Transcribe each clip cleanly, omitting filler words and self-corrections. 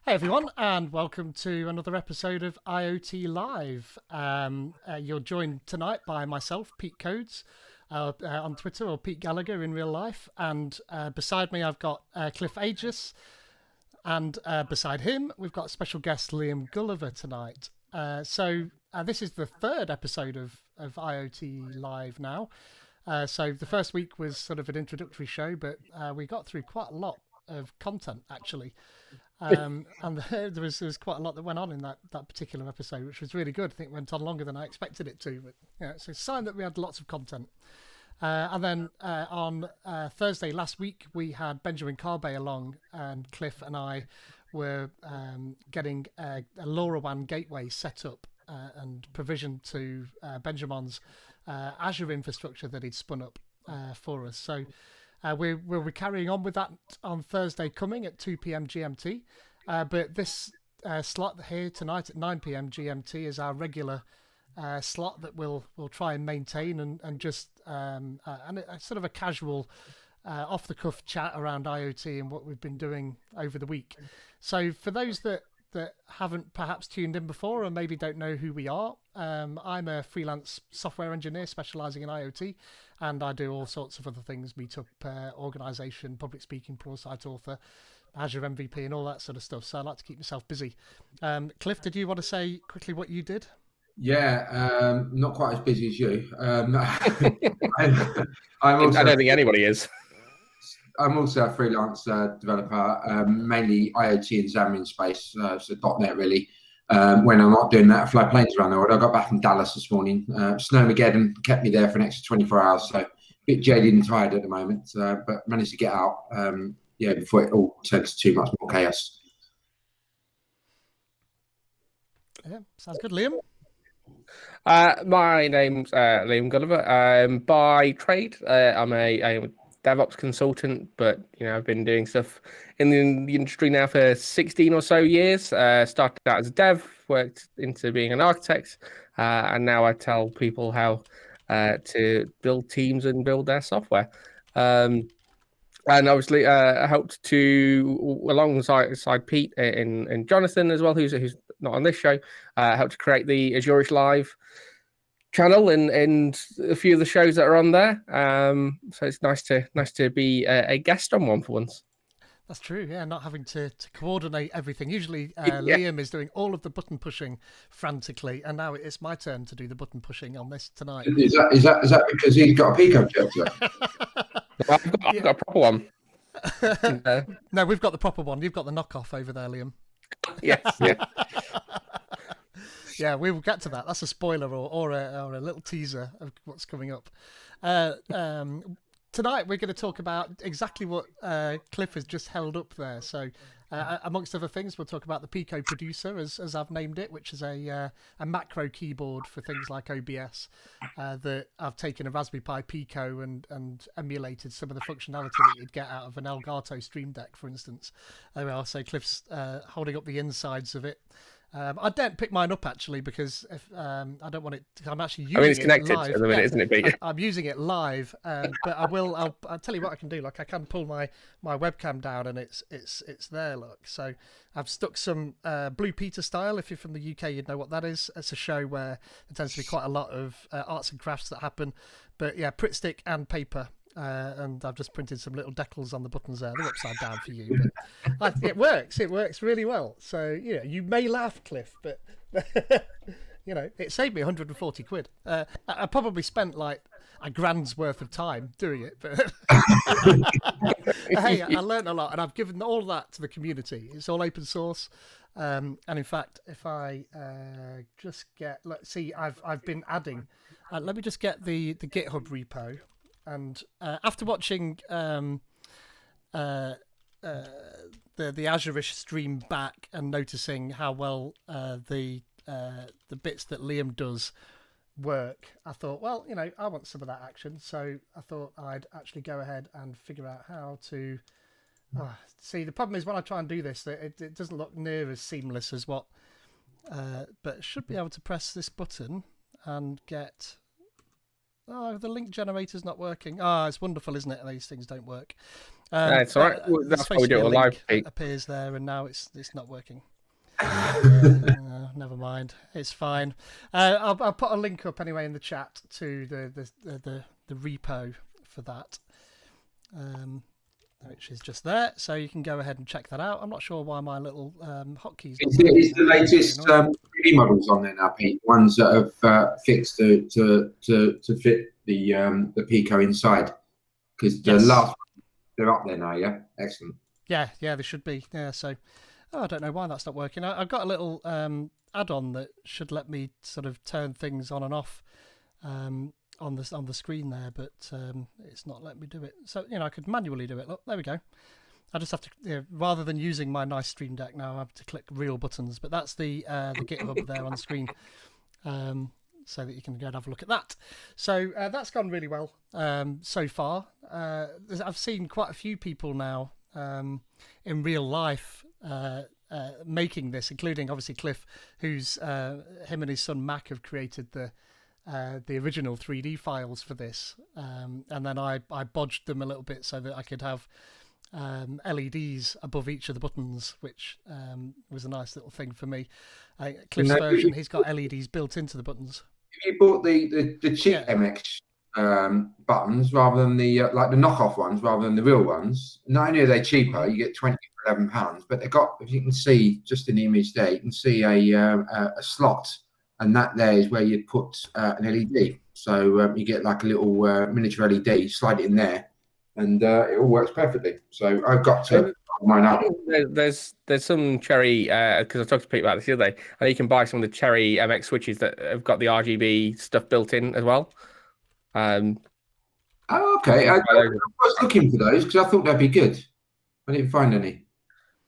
Hey everyone, and welcome to another episode of IoT Live. You're joined tonight by myself, Pete Codes, on Twitter, or Pete Gallagher in real life, and beside me I've got Cliff Aegis, and beside him we've got special guest Liam Gulliver tonight. This is the third episode of IoT Live now. So the first week was sort of an introductory show, but we got through quite a lot of content actually. And there was quite a lot that went on in that particular episode, which was really good. I think it went on longer than I expected it to, but yeah, it's a sign that we had lots of content. And then on Thursday last week, we had Benjamin Carbe along, and Cliff and I were getting a LoRaWAN gateway set up and provisioned to Benjamin's Azure infrastructure that he'd spun up for us. So we'll be carrying on with that on Thursday coming at 2 p.m. GMT. But this slot here tonight at 9 p.m. GMT is our regular slot that we'll try and maintain and just and a sort of a casual off the cuff chat around IoT and what we've been doing over the week. So for those that haven't perhaps tuned in before or maybe don't know who we are, I'm a freelance software engineer specializing in IoT, and I do all sorts of other things: meetup organization, public speaking, site author, Azure MVP, and all that sort of stuff. So I like to keep myself busy. Cliff, did you want to say quickly what you did? Yeah, not quite as busy as you. I'm I also don't think anybody is. I'm also a freelance developer, mainly IoT and Xamarin Space, so .NET really. When I'm not doing that, I fly planes around the world. I got back from Dallas this morning. Snowmageddon kept me there for an extra 24 hours, so a bit jaded and tired at the moment, but managed to get out. Before it all turns too much more chaos. Yeah, sounds good, Liam. My name's Liam Gulliver. By trade, I'm a DevOps consultant, but I've been doing stuff in the industry now for 16 or so years. Started out as a dev, worked into being an architect, and now I tell people how to build teams and build their software. And obviously, I helped to alongside Pete and Jonathan as well, who's not on this show. Helped to create the Azure Live channel and a few of the shows that are on there. So it's nice to be a guest on one for once. That's true, yeah, not having to coordinate everything. Usually Yeah. Liam is doing all of the button pushing frantically, and now it's my turn to do the button pushing on this tonight. Is that because he's got a Pico filter? I've got a proper one. No, we've got the proper one. You've got the knockoff over there, Liam. Yes, yeah. Yeah, we will get to that. That's a spoiler or a little teaser of what's coming up. Tonight we're going to talk about exactly what Cliff has just held up there. So, amongst other things, we'll talk about the Pico Producer, as I've named it, which is a macro keyboard for things like OBS. That I've taken a Raspberry Pi Pico and emulated some of the functionality that you'd get out of an Elgato Stream Deck, for instance. So Cliff's holding up the insides of it. I don't pick mine up actually because if I don't want it. I'm actually using it's connected it live. at the minute, isn't it, Pete? I'm using it live, but I'll tell you what I can do. Like I can pull my webcam down and it's there. Look, so I've stuck some Blue Peter style. If you're from the UK, you'd know what that is. It's a show where there tends to be quite a lot of arts and crafts that happen. But yeah, Pritt stick and paper. And I've just printed some little decals on the buttons there. They're upside down for you, but it works. It works really well. So you may laugh, Cliff, but it saved me 140 quid. I probably spent like a grand's worth of time doing it, but hey, I learned a lot, and I've given all that to the community. It's all open source, and in fact, if I just let's see, I've been adding. Let me just get the GitHub repo. And after watching the Azure-ish stream back and noticing how well the bits that Liam does work, I thought, well, I want some of that action. So I thought I'd actually go ahead and figure out how to. See, the problem is when I try and do this, it doesn't look near as seamless as what. But I should be able to press this button and get. Oh, the link generator's not working. It's wonderful, isn't it? These things don't work. That's all right. Well, There's that's why we supposed to do be it a all live, link Pete. appears there, and now it's not working. Yeah, never mind. It's fine. I'll put a link up anyway in the chat to the repo for that, which is just there. So you can go ahead and check that out. I'm not sure why my little hotkeys. Is the latest 3D models on there now, Pete? Ones that have fixed to fit the Pico inside? Because the last one, they're up there now. Yeah, excellent. Yeah, they should be. Yeah, so I don't know why that's not working. I've got a little add-on that should let me sort of turn things on and off on the screen there, but it's not letting me do it. So I could manually do it. Look, there we go. I just have to, rather than using my nice Stream Deck now, I have to click real buttons. But that's the GitHub there on the screen, so that you can go and have a look at that. So that's gone really well so far. I've seen quite a few people now in real life making this, including obviously Cliff, who's him and his son Mac have created the original 3D files for this, and then I bodged them a little bit so that I could have LEDs above each of the buttons, which was a nice little thing for me. Cliff's version, he's got LEDs built into the buttons. You bought the cheap MX buttons rather than the like the knockoff ones rather than the real ones. Not only are they cheaper, you get 20 for £11, but they've got, if you can see just in the image there, you can see a slot, and that there is where you put an LED. So you get like a little miniature LED, slide it in there, and it all works perfectly. So I've got to mine up. There's some Cherry, because I talked to Pete about this the other day, and you can buy some of the Cherry MX switches that have got the RGB stuff built in as well. Oh, okay. I was looking for those because I thought they'd be good. I didn't find any.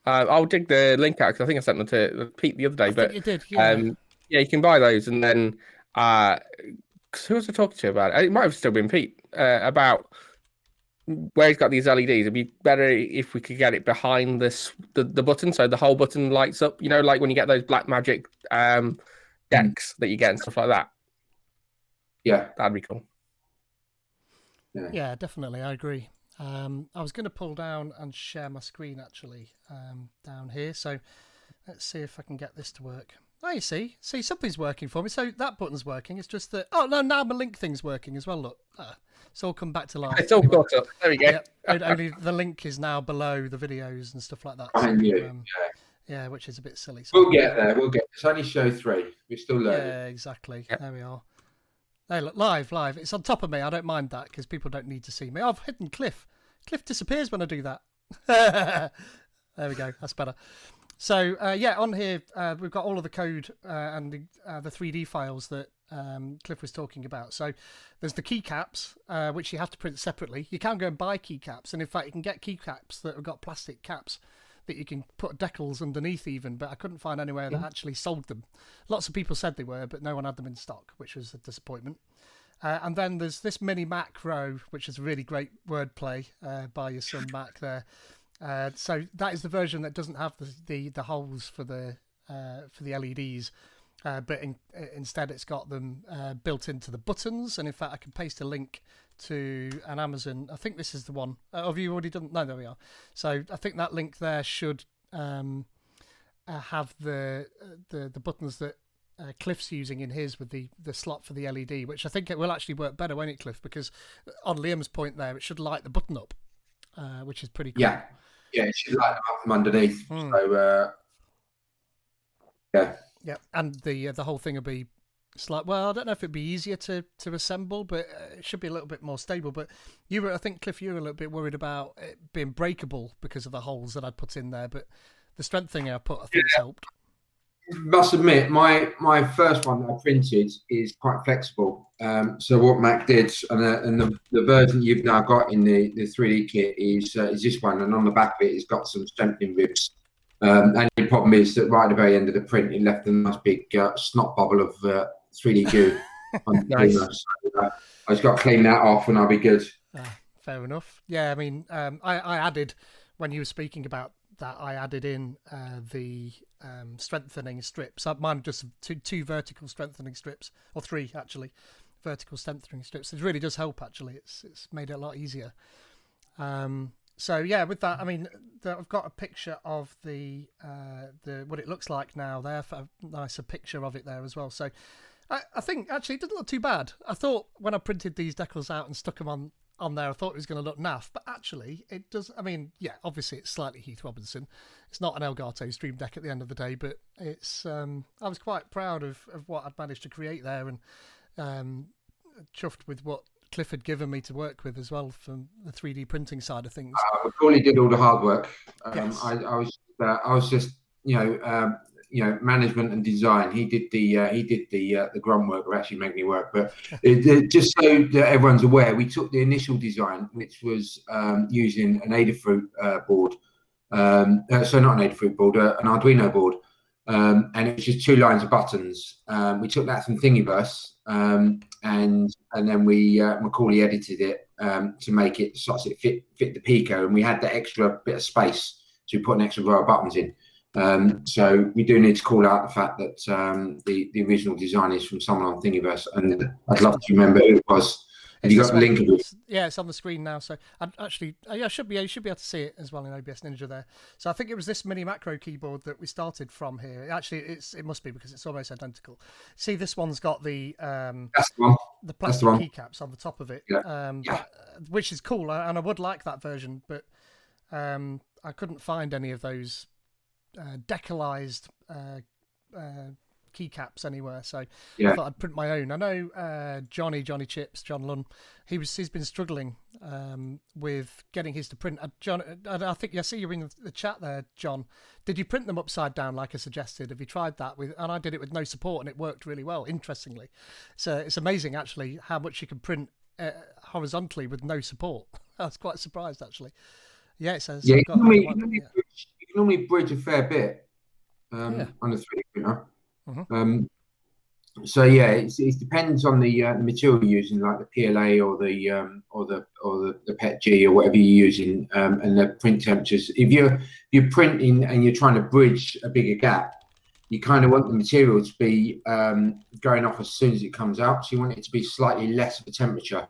I'll dig the link out because I think I sent them to Pete the other day. But you did, yeah. Yeah, you can buy those, and then who was I talking to about it? It might have still been Pete about where he's got these LEDs. It'd be better if we could get it behind the button, so the whole button lights up. Like when you get those Black Magic decks that you get and stuff like that. Yeah, that'd be cool. Yeah, definitely. I agree. I was going to pull down and share my screen actually down here. So let's see if I can get this to work. Oh, you see something's working for me. So that button's working. It's just that. Oh no, now my link thing's working as well. Look, it's all come back to life. It's all got up. There we go. Yeah, only the link is now below the videos and stuff like that. So, yeah, which is a bit silly. So we'll get there. It's only show 3. We're still learning. Yeah, exactly. Yep. There we are. Hey, look, live. It's on top of me. I don't mind that because people don't need to see me. I've hidden Cliff. Cliff disappears when I do that. There we go. That's better. So on here we've got all of the code and the 3D files that Cliff was talking about. So there's the keycaps, which you have to print separately. You can go and buy keycaps, and in fact you can get keycaps that have got plastic caps that you can put decals underneath even, but I couldn't find anywhere that actually sold them. Lots of people said they were, but no one had them in stock, which was a disappointment. And then there's this mini macro, which is really great wordplay by your son Mac there. So that is the version that doesn't have the holes for the LEDs, but instead it's got them built into the buttons. And in fact, I can paste a link to an Amazon. I think this is the one. Have you already done? No, there we are. So I think that link there should have the buttons that Cliff's using in his with the slot for the LED, which I think it will actually work better, won't it, Cliff? Because on Liam's point there, it should light the button up, which is pretty cool. Yeah, it should light them up from underneath. So yeah, and the whole thing will be slight. Well, I don't know if it'd be easier to assemble, but it should be a little bit more stable. But I think Cliff, you were a little bit worried about it being breakable because of the holes that I'd put in there, but the strengthening I put, I think, helped. Must admit, my first one that I printed is quite flexible. So what Mac did, and the version you've now got in the 3D kit is this one, and on the back of it, it's got some strengthening ribs. And the problem is that right at the very end of the print, it left a nice big snot bubble of 3D goo. Nice. So, I just got to clean that off, and I'll be good. Fair enough. Yeah, I mean, I added, when you were speaking about that, I added in the strengthening strips. Mine just two vertical strengthening strips, or 3 actually, vertical strengthening strips. It really does help actually. It's made it a lot easier. So yeah, with that, I mean, I've got a picture of the what it looks like now. There, a nicer picture of it there as well. So I think actually it doesn't look too bad. I thought when I printed these decals out and stuck them on there, I thought it was going to look naff, but actually it does. I mean, yeah, obviously it's slightly Heath Robinson. It's not an Elgato Stream Deck at the end of the day, but it's. I was quite proud of what I'd managed to create there, and chuffed with what Cliff had given me to work with as well from the 3D printing side of things. Corley did all the hard work. Yes. I was just management and design. He did the grunt work of actually making it work. But just so that everyone's aware, we took the initial design, which was using an Adafruit board. So not an Adafruit board, an Arduino board. And it was just 2 lines of buttons. We took that from Thingiverse, and then Macaulay edited it to make it such that it fit the Pico, and we had that extra bit of space to put an extra row of buttons in. So we do need to call out the fact that the original design is from someone on Thingiverse, and I'd love to remember who it was. Have you got the link of it? Yeah, it's on the screen now. So I should be able to see it as well in OBS Ninja there. So I think it was this mini macro keyboard that we started from here. Actually, it must be because it's almost identical. See, this one's got the the plastic keycaps on the top of it, which is cool, and I would like that version, but I couldn't find any of those decalized keycaps anywhere, so I thought I'd print my own. I know Johnny Chips, John Lunn, he's been struggling with getting his to print. John, I think I see you're in the chat there, John. Did you print them upside down like I suggested? Have you tried that with? And I did it with no support, and it worked really well. Interestingly, so it's amazing actually how much you can print horizontally with no support. I was quite surprised actually. Yeah, it says. Yeah, you can normally bridge a fair bit on a 3D printer. Mm-hmm. So yeah, it depends on the material you're using, like the PLA or the PETG or whatever you're using, and the print temperatures. If you're printing and you're trying to bridge a bigger gap, you kind of want the material to be going off as soon as it comes out. So you want it to be slightly less of a temperature,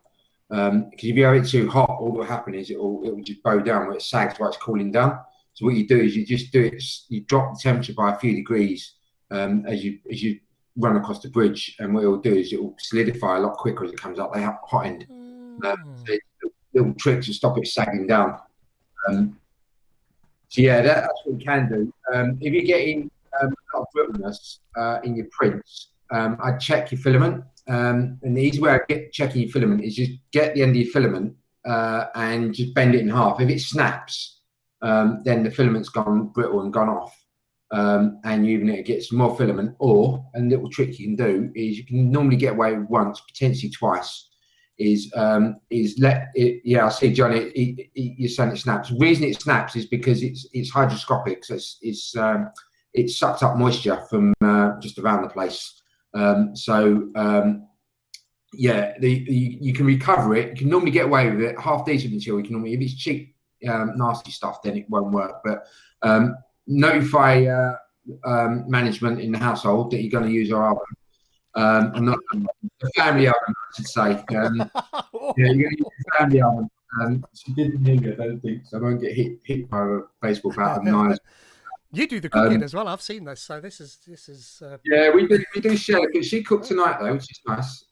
because if you have it too hot, all that will happen is it will just bow down where it sags while it's cooling down. So what you do is you drop the temperature by a few degrees as you run across the bridge, and what it will do is it will solidify a lot quicker as it comes out the hot end. So little tricks to stop it sagging down. So yeah, that's what you can do. If you're getting a lot of brittleness in your prints, I'd check your filament. And the easy way of checking your filament is just get the end of your filament and just bend it in half. If it snaps, then the filament's gone brittle and gone off. And you need to get some more filament, or a little trick you can do is you can normally get away with once, potentially twice, is let it. Yeah, I see, Johnny. You're saying it snaps. The reason it snaps is because it's hygroscopic, so it sucks up moisture from just around the place. Yeah, you can recover it. You can normally get away with it. Half decent material, you can normally, if it's cheap, nasty stuff, then it won't work. But notify management in the household that you're going to use our oven. I'm not the family oven, I should say. Yeah, you're going to use the family oven. She didn't hear me, I don't think, so I won't get hit by a baseball bat and knives. You do the cooking as well. I've seen this, so this is. Yeah, we do share. She cooked tonight though, which is nice.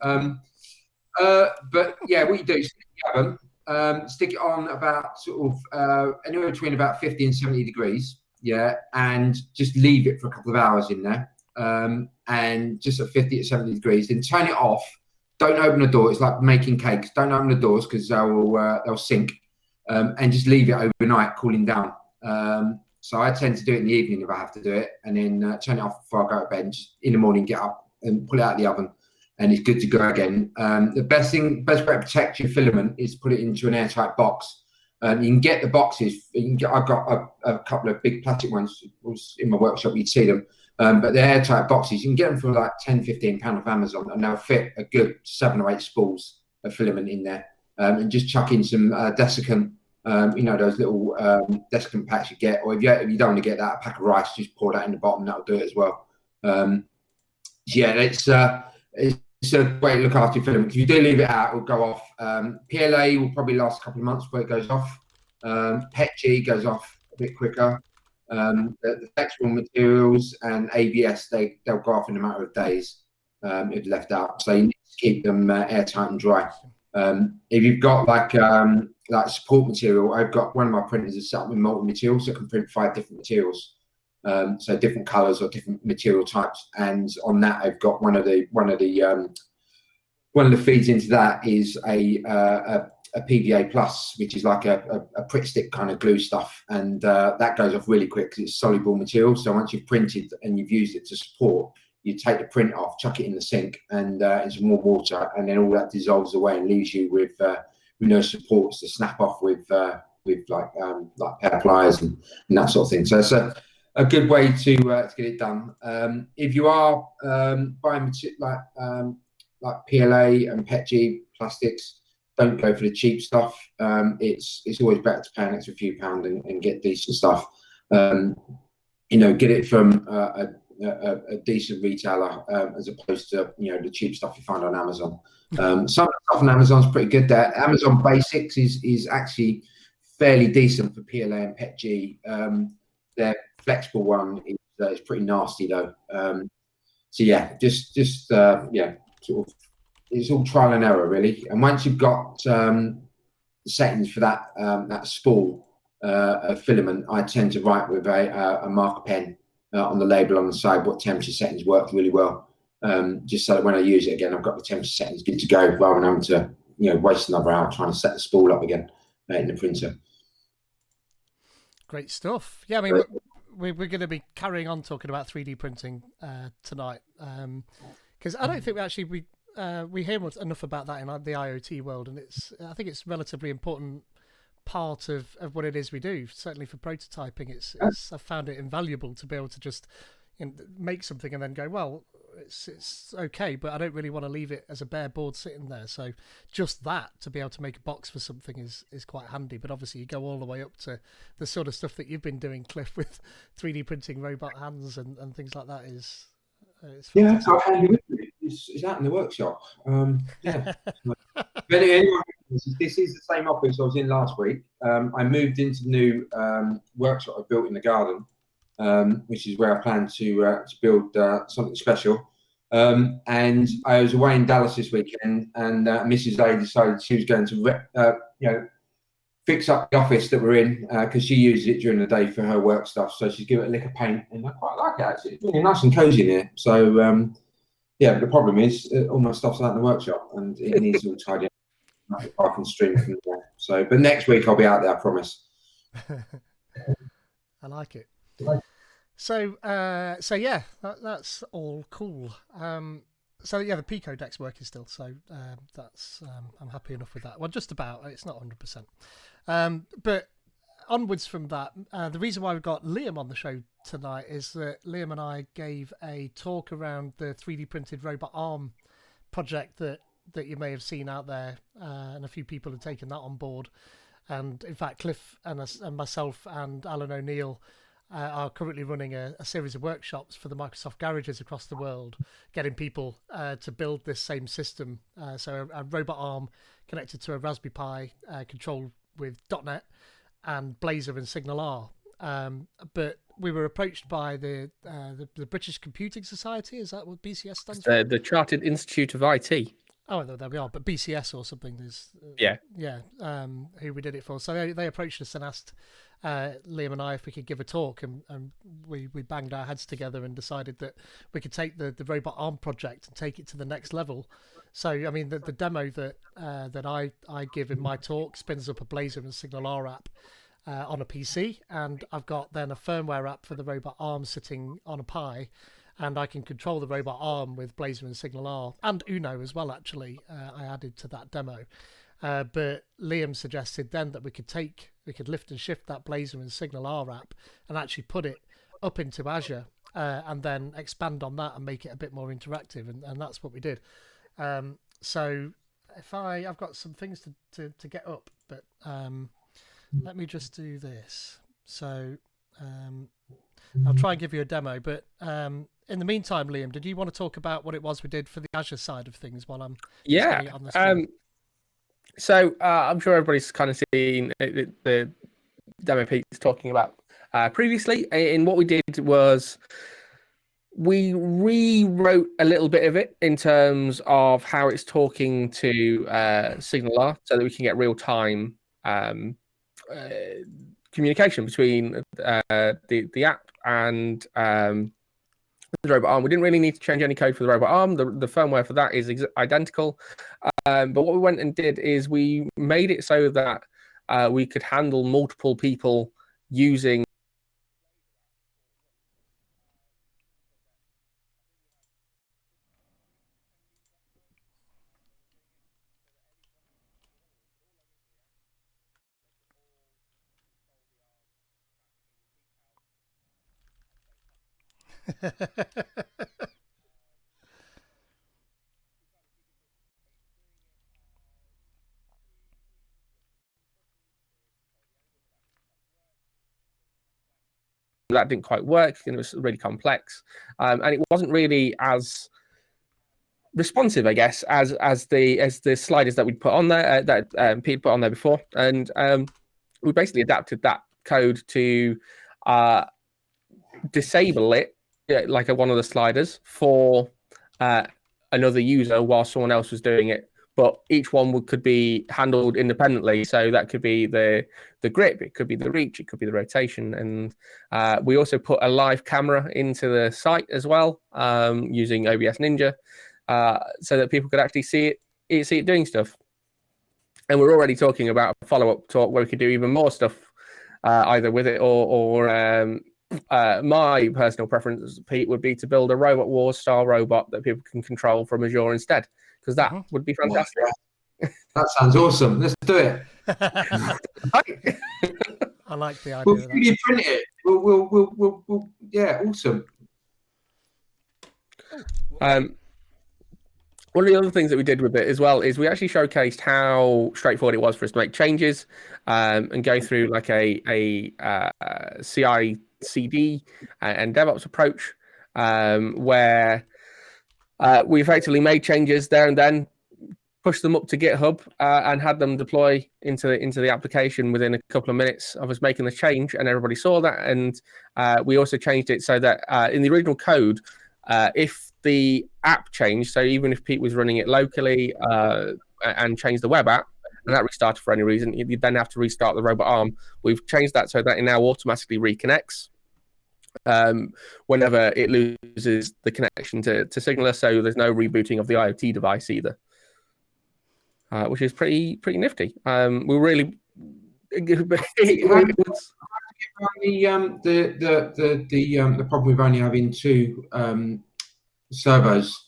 But yeah, what you do is stick the oven, stick it on about sort of anywhere between about 50 and 70 degrees. Yeah, and just leave it for a couple of hours in there, and just at 50 to 70 degrees. Then turn it off. Don't open the door. It's like making cakes. Don't open the doors because they'll sink. And just leave it overnight, cooling down. So I tend to do it in the evening if I have to do it, and then turn it off before I go to bed. And just in the morning, get up and pull it out of the oven, and it's good to go again. The best way to protect your filament is put it into an airtight box. You can get the boxes. I've got a couple of big plastic ones. It was in my workshop, you'd see them. But they're airtight boxes. You can get them for like £10-15 off Amazon, and they'll fit a good 7 or 8 spools of filament in there. And just chuck in some desiccant. Those little desiccant packs you get, or if you don't want to get that, a pack of rice, just pour that in the bottom. That'll do it as well. Yeah, it's a way to look after your filament. If you do leave it out, it'll go off. PLA will probably last a couple of months before it goes off. PETG goes off a bit quicker. The flexible materials and ABS, they'll go off in a matter of days if left out. So you need to keep them airtight and dry. If you've got like support material, I've got one of my printers is set up with multi-materials, so I can print 5 different materials. So different colors or different material types, and on that I've got one of the feeds into that is a PVA plus, which is like a Pritt stick kind of glue stuff, and that goes off really quick because it's soluble material. So once you've printed and you've used it to support, you take the print off, chuck it in the sink, and in some more water, and then all that dissolves away and leaves you with no supports to snap off with like pair pliers and that sort of thing. So it's a good way to get it done. If you are buying like PLA and PETG plastics, don't go for the cheap stuff. It's always better to pay an extra few pounds and get decent stuff. Get it from a decent retailer as opposed to the cheap stuff you find on Amazon. Some stuff on Amazon's pretty good. There, Amazon Basics is actually fairly decent for PLA and PETG. Their flexible one is pretty nasty though. So yeah, just sort of, it's all trial and error really. And once you've got settings for that spool filament, I tend to write with a marker pen on the label on the side what temperature settings work really well. Just so that when I use it again, I've got the temperature settings good to go, rather than having to waste another hour trying to set the spool up again in the printer. Great stuff. Yeah, I mean, we're going to be carrying on talking about 3D printing tonight, because I don't think we hear enough about that in the IoT world, and I think it's a relatively important part of what it is we do. Certainly for prototyping, I've found it invaluable to be able to just make something and then go, well, it's okay, but I don't really want to leave it as a bare board sitting there. So just that, to be able to make a box for something is quite handy. But obviously you go all the way up to the sort of stuff that you've been doing, Cliff, with 3D printing robot hands and things like that is yeah, that's how handy with it. It's out in the workshop. Yeah. But anyway, this is the same office I was in last week. I moved into the new workshop I built in the garden, which is where I plan to build something special. And I was away in Dallas this weekend, and Mrs. A decided she was going to fix up the office that we're in, because she uses it during the day for her work stuff. So she's given it a lick of paint, and I quite like it actually. It's really nice and cozy in here. So yeah, but the problem is all my stuff's out in the workshop, and it needs all tidy up. I can stream from there. So, but next week I'll be out there, I promise. I like it. So yeah, that's all cool. So yeah, the Pico deck's working still, so that's I'm happy enough with that. Well, just about. It's not 100%. But onwards from that, the reason why we've got Liam on the show tonight is that Liam and I gave a talk around the 3D printed robot arm project that you may have seen out there, and a few people have taken that on board. And in fact, Cliff and myself and Alan O'Neill are currently running a series of workshops for the Microsoft garages across the world, getting people to build this same system. So a robot arm connected to a Raspberry Pi, controlled with .NET and Blazor and Signal R. But we were approached by the British Computing Society. Is that what BCS stands for? The Chartered Institute of IT. Oh, there we are. But BCS or something is who we did it for. So they approached us and asked Liam and I if we could give a talk, and we banged our heads together and decided that we could take the robot arm project and take it to the next level. So I mean, the demo that I give in my talk spins up a Blazor and Signal R app on a PC, and I've got then a firmware app for the robot arm sitting on a Pi, and I can control the robot arm with Blazor and Signal R and Uno as well. Actually, I added to that demo. But Liam suggested then that we could lift and shift that Blazor and Signal R app and actually put it up into Azure, and then expand on that and make it a bit more interactive, and that's what we did. So if I've got some things to get up, but let me just do this. So I'll try and give you a demo, but in the meantime, Liam, did you want to talk about what it was we did for the Azure side of things while I'm on the screen? So I'm sure everybody's kind of seen the demo Pete was talking about previously. And what we did was we rewrote a little bit of it in terms of how it's talking to SignalR, so that we can get real time communication between the app and the robot arm. We didn't really need to change any code for the robot arm. The firmware for that is identical. But what we went and did is we made it so that we could handle multiple people using that didn't quite work, and it was really complex, and it wasn't really as responsive, I guess, as the sliders that we'd put on there, that Pete put on there before, and we basically adapted that code to disable it, like one of the sliders, for another user while someone else was doing it. But each one could be handled independently. So that could be the grip, it could be the reach, it could be the rotation. And we also put a live camera into the site as well, using OBS Ninja, so that people could actually see it doing stuff. And we're already talking about a follow-up talk where we could do even more stuff, either with it or my personal preference, Pete, would be to build a Robot Wars style robot that people can control from Azure instead, because that would be fantastic. That sounds awesome. Let's do it. I like the idea. We'll 3D print it. We'll yeah, awesome. One of the other things that we did with it as well is we actually showcased how straightforward it was for us to make changes, and go through like a CI/CD and DevOps approach, where we effectively made changes there and then, pushed them up to GitHub, and had them deploy into the application within a couple of minutes of us making the change, and everybody saw that. And we also changed it so that in the original code, if the app changed, so even if Pete was running it locally and changed the web app, and that restarted for any reason, you'd then have to restart the robot arm. We've changed that so that it now automatically reconnects whenever it loses the connection to SignalR, so there's no rebooting of the IoT device either, which is pretty nifty. We really the problem with only having two servos,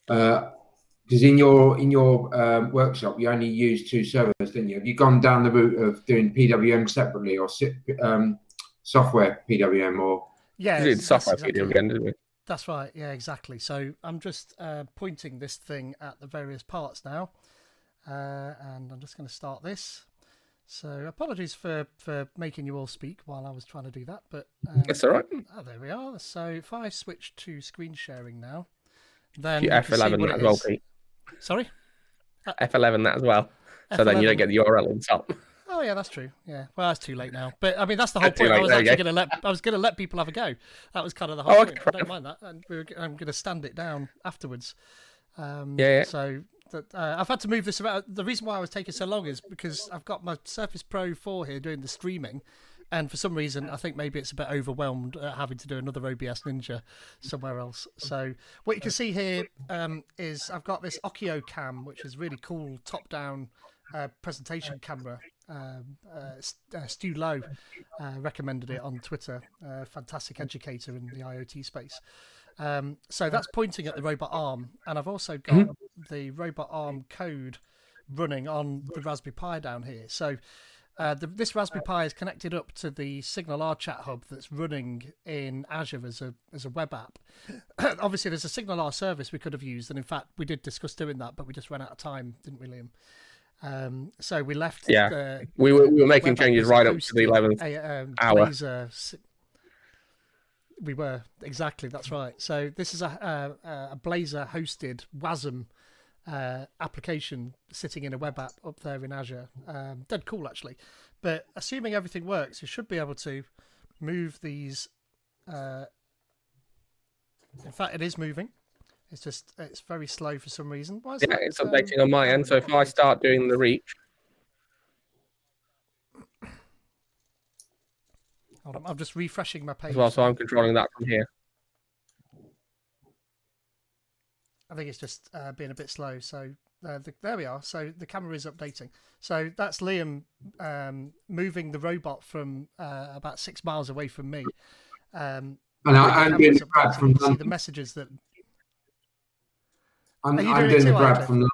because in your workshop you only use two servers, didn't you? Have you gone down the route of doing PWM separately, or software PWM, or software PWM, didn't we? That's right. Yeah, exactly. So I'm just pointing this thing at the various parts now, and I'm just going to start this. So apologies for making you all speak while I was trying to do that, but that's all right. Oh, there we are. So if I switch to screen sharing now, then F11 that as well, Pete. Sorry? F11 that as well. So F11. Then you don't get the URL on top. Oh yeah, that's true. Yeah, well, it's too late now. But I mean, that's the whole point. I was actually going to let people have a go. That was kind of the whole point. I don't mind that, and I'm going to stand it down afterwards. Yeah. So I've had to move this about. The reason why I was taking so long is because I've got my Surface Pro 4 here doing the streaming, and for some reason I think maybe it's a bit overwhelmed having to do another OBS Ninja somewhere else. So what you can see here is I've got this Okio Cam, which is really cool top-down presentation camera. Stu Lowe recommended it on Twitter. Fantastic educator in the IoT space. So that's pointing at the robot arm, and I've also got the robot arm code running on the Raspberry Pi down here. So this Raspberry Pi is connected up to the SignalR chat hub that's running in Azure as a web app. Obviously, there's a SignalR service we could have used, and in fact, we did discuss doing that, but we just ran out of time, didn't we, Liam? So we left. Yeah, we were making changes right up to the 11th hour. We were, exactly, that's right. So this is a Blazor hosted WASM application sitting in a web app up there in Azure. Dead cool, actually. But assuming everything works, you should be able to move these. In fact, it is moving. It's very slow for some reason. Why is Yeah, that, it's updating on my camera end. So not if I updating? start doing the reach, Hold on, I'm just refreshing my page. as well, so now. I'm controlling that from here. I think it's just being a bit slow. So there we are. So the camera is updating. So that's Liam moving the robot from about 6 miles away from me. And the I'm doing camera's the grab updating. from You can see the London. messages that. I'm Are you doing doing it the too, grab AJ? from London.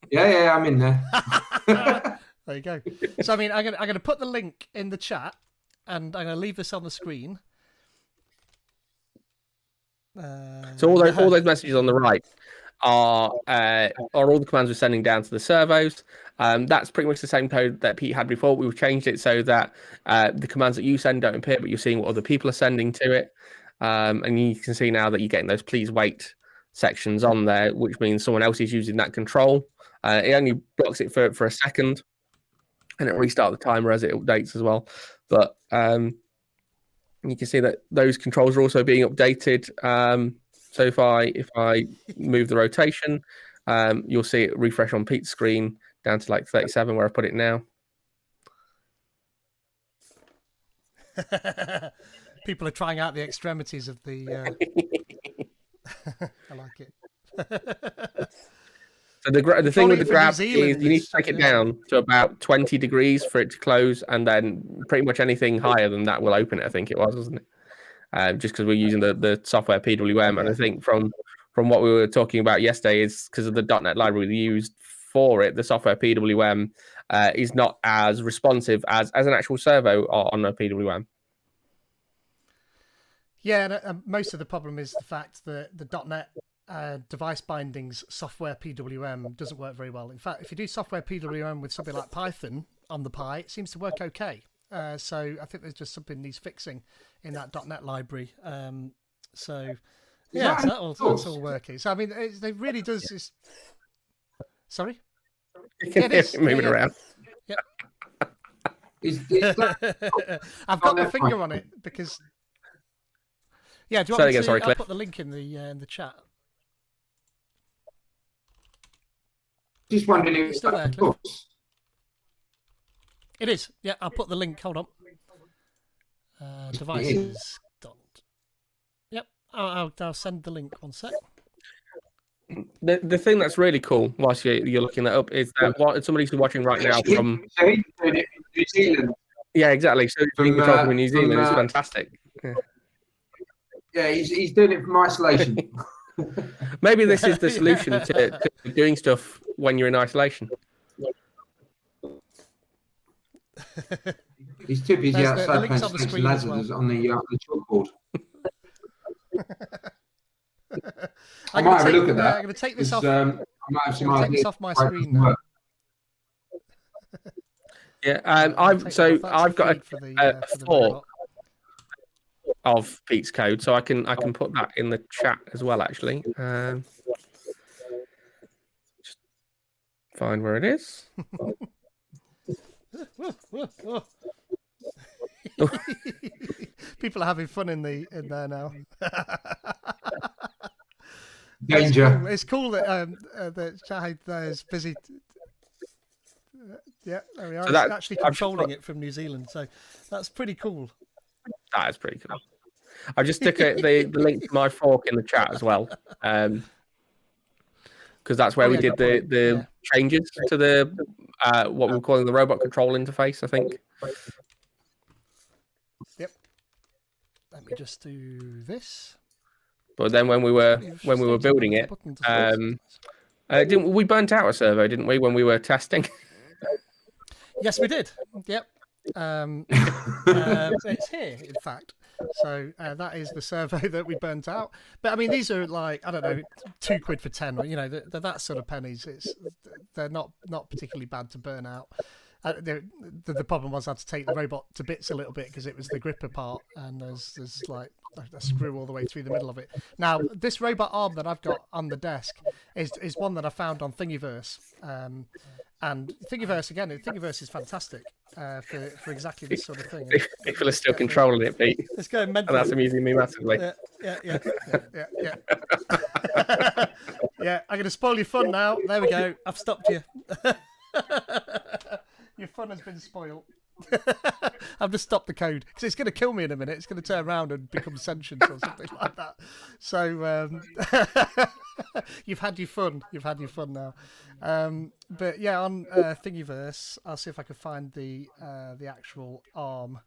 Yeah, I'm in there. There you go. So I mean, I'm gonna put the link in the chat, and I'm gonna leave this on the screen. So all those messages on the right are all the commands we're sending down to the servos. That's pretty much the same code that Pete had before. We've changed it so that the commands that you send don't appear, but you're seeing what other people are sending to it. And you can see now that you're getting those please wait sections on there, which means someone else is using that control. It only blocks it for a second, and it restarts the timer as it updates as well. But you can see that those controls are also being updated. So if I move the rotation, you'll see it refresh on Pete's screen down to like 37 where I put it now. People are trying out the extremities of the. I like it. So the thing with the for grab New is Zealand you need is- to take it yeah. down to about 20 degrees for it to close, and then pretty much anything higher than that will open it. I think it was, wasn't it? Just because we're using the software PWM, and I think from what we were talking about yesterday is because of the .NET library we used for it, the software PWM is not as responsive as an actual servo on a PWM. Yeah, and most of the problem is the fact that the .NET device bindings software PWM doesn't work very well. In fact, if you do software PWM with something like Python on the Pi, it seems to work okay. So I think there's just something needs fixing in that .NET library. So yeah, so that's all working. So I mean, it really does. It's... Sorry, Yeah, it is moving around. Yep. Is that... I've got my finger on it because. Yeah, do you want me to? Sorry, I'll Cliff. put the link in the chat. Just wondering if Still there, Cliff? books. It is. Yeah, I'll put the link. Hold on. Devices. Yep, I'll send the link. One sec. The thing that's really cool whilst you're looking that up is that somebody who's watching right now from So he's doing it in New Zealand. yeah, exactly. So being controlled from New Zealand is fantastic. Yeah, he's doing it from isolation. Maybe this is the solution to doing stuff when you're in isolation. He's too busy The outside link's playing on the Snakes and screen as Ladders well. on the chalkboard. I I'm might have a gonna look at that. I'm going to take this off. I might have some take this ideas off my why it screen doesn't now. work. Yeah, I'll take that off. That's I've got feed for the thought robot. of Pete's code, so I can put that in the chat as well. Actually, just find where it is. People are having fun in there now. Danger. It's cool that that Shahid is busy. Yeah, there we are. So He's actually I've just controlling put- it from New Zealand, so that's pretty cool. That is pretty cool. I just stuck the link to my fork in the chat as well, because that's where we did the changes to the what we were calling the robot control interface. I think. Yep. Let me just do this. But then when we were building it, didn't we burnt out a servo? Didn't we when we were testing? Yes, we did. Yep. It's here, in fact. So that is the servo that we burnt out. But I mean, these are like, I don't know, £2 for 10. You know, they're that sort of pennies. They're not particularly bad to burn out. The problem was I had to take the robot to bits a little bit because it was the gripper part, and there's like a screw all the way through the middle of it. Now, this robot arm that I've got on the desk is one that I found on Thingiverse, And Thingiverse again. Thingiverse is fantastic for exactly this sort of thing. People are still controlling it, Pete. It's going mental. And that's amusing me massively. Yeah. Yeah, I'm going to spoil your fun now. There we go. I've stopped you. Your fun has been spoiled. I've just stopped the code because it's going to kill me in a minute. It's going to turn around and become sentient or something like that. So you've had your fun. You've had your fun now. But yeah, on Thingiverse, I'll see if I can find the actual ARM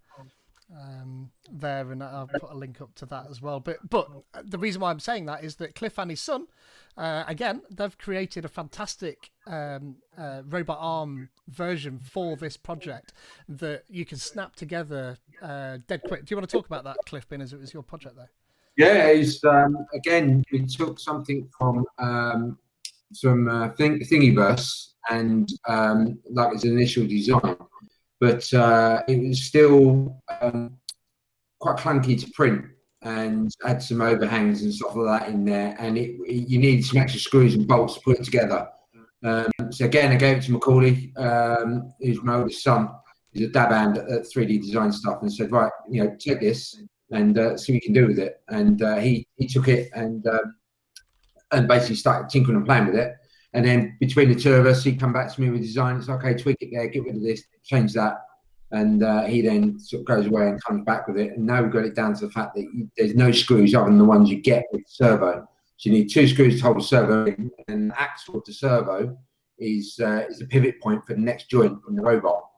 there, and I'll put a link up to that as well. But the reason why I'm saying that is that Cliff and his son, again, they've created a fantastic robot arm version for this project that you can snap together dead quick. Do you want to talk about that, Cliff, being as it was your project there? Yeah, it's again, we took something from Thingiverse and like its initial design, but it was still quite clunky to print and had some overhangs and stuff like that in there, and you needed some extra screws and bolts to put it together. So again, I gave it to Macaulay, who's my oldest son. He's a dab hand at 3D design stuff, and said, right, take this and see what you can do with it. And he took it and basically started tinkering and playing with it. And then between the two of us, he'd come back to me with design. It's okay, tweak it there, get rid of this, change that. And he then sort of goes away and comes back with it. And now we've got it down to the fact that there's no screws other than the ones you get with the servo. So you need 2 screws to hold the servo in, and the axle of the servo is the pivot point for the next joint in the robot.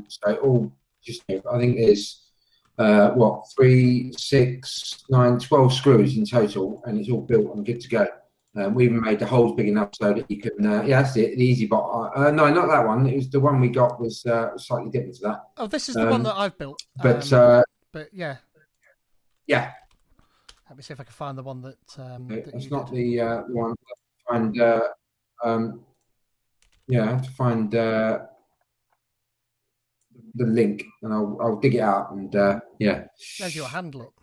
So all just, I think there's 3, 6, 9, 12 screws in total, and it's all built and good to go. We even made the holes big enough so that you can, that's it, the easy bot. No, not that one. It was the one we got was slightly different to that. Oh, this is the one that I've built. But yeah. Yeah. Let me see if I can find the one that. It's not the one. Find. Yeah, I have to find the link, and I'll dig it out. And yeah. There's your hand, look.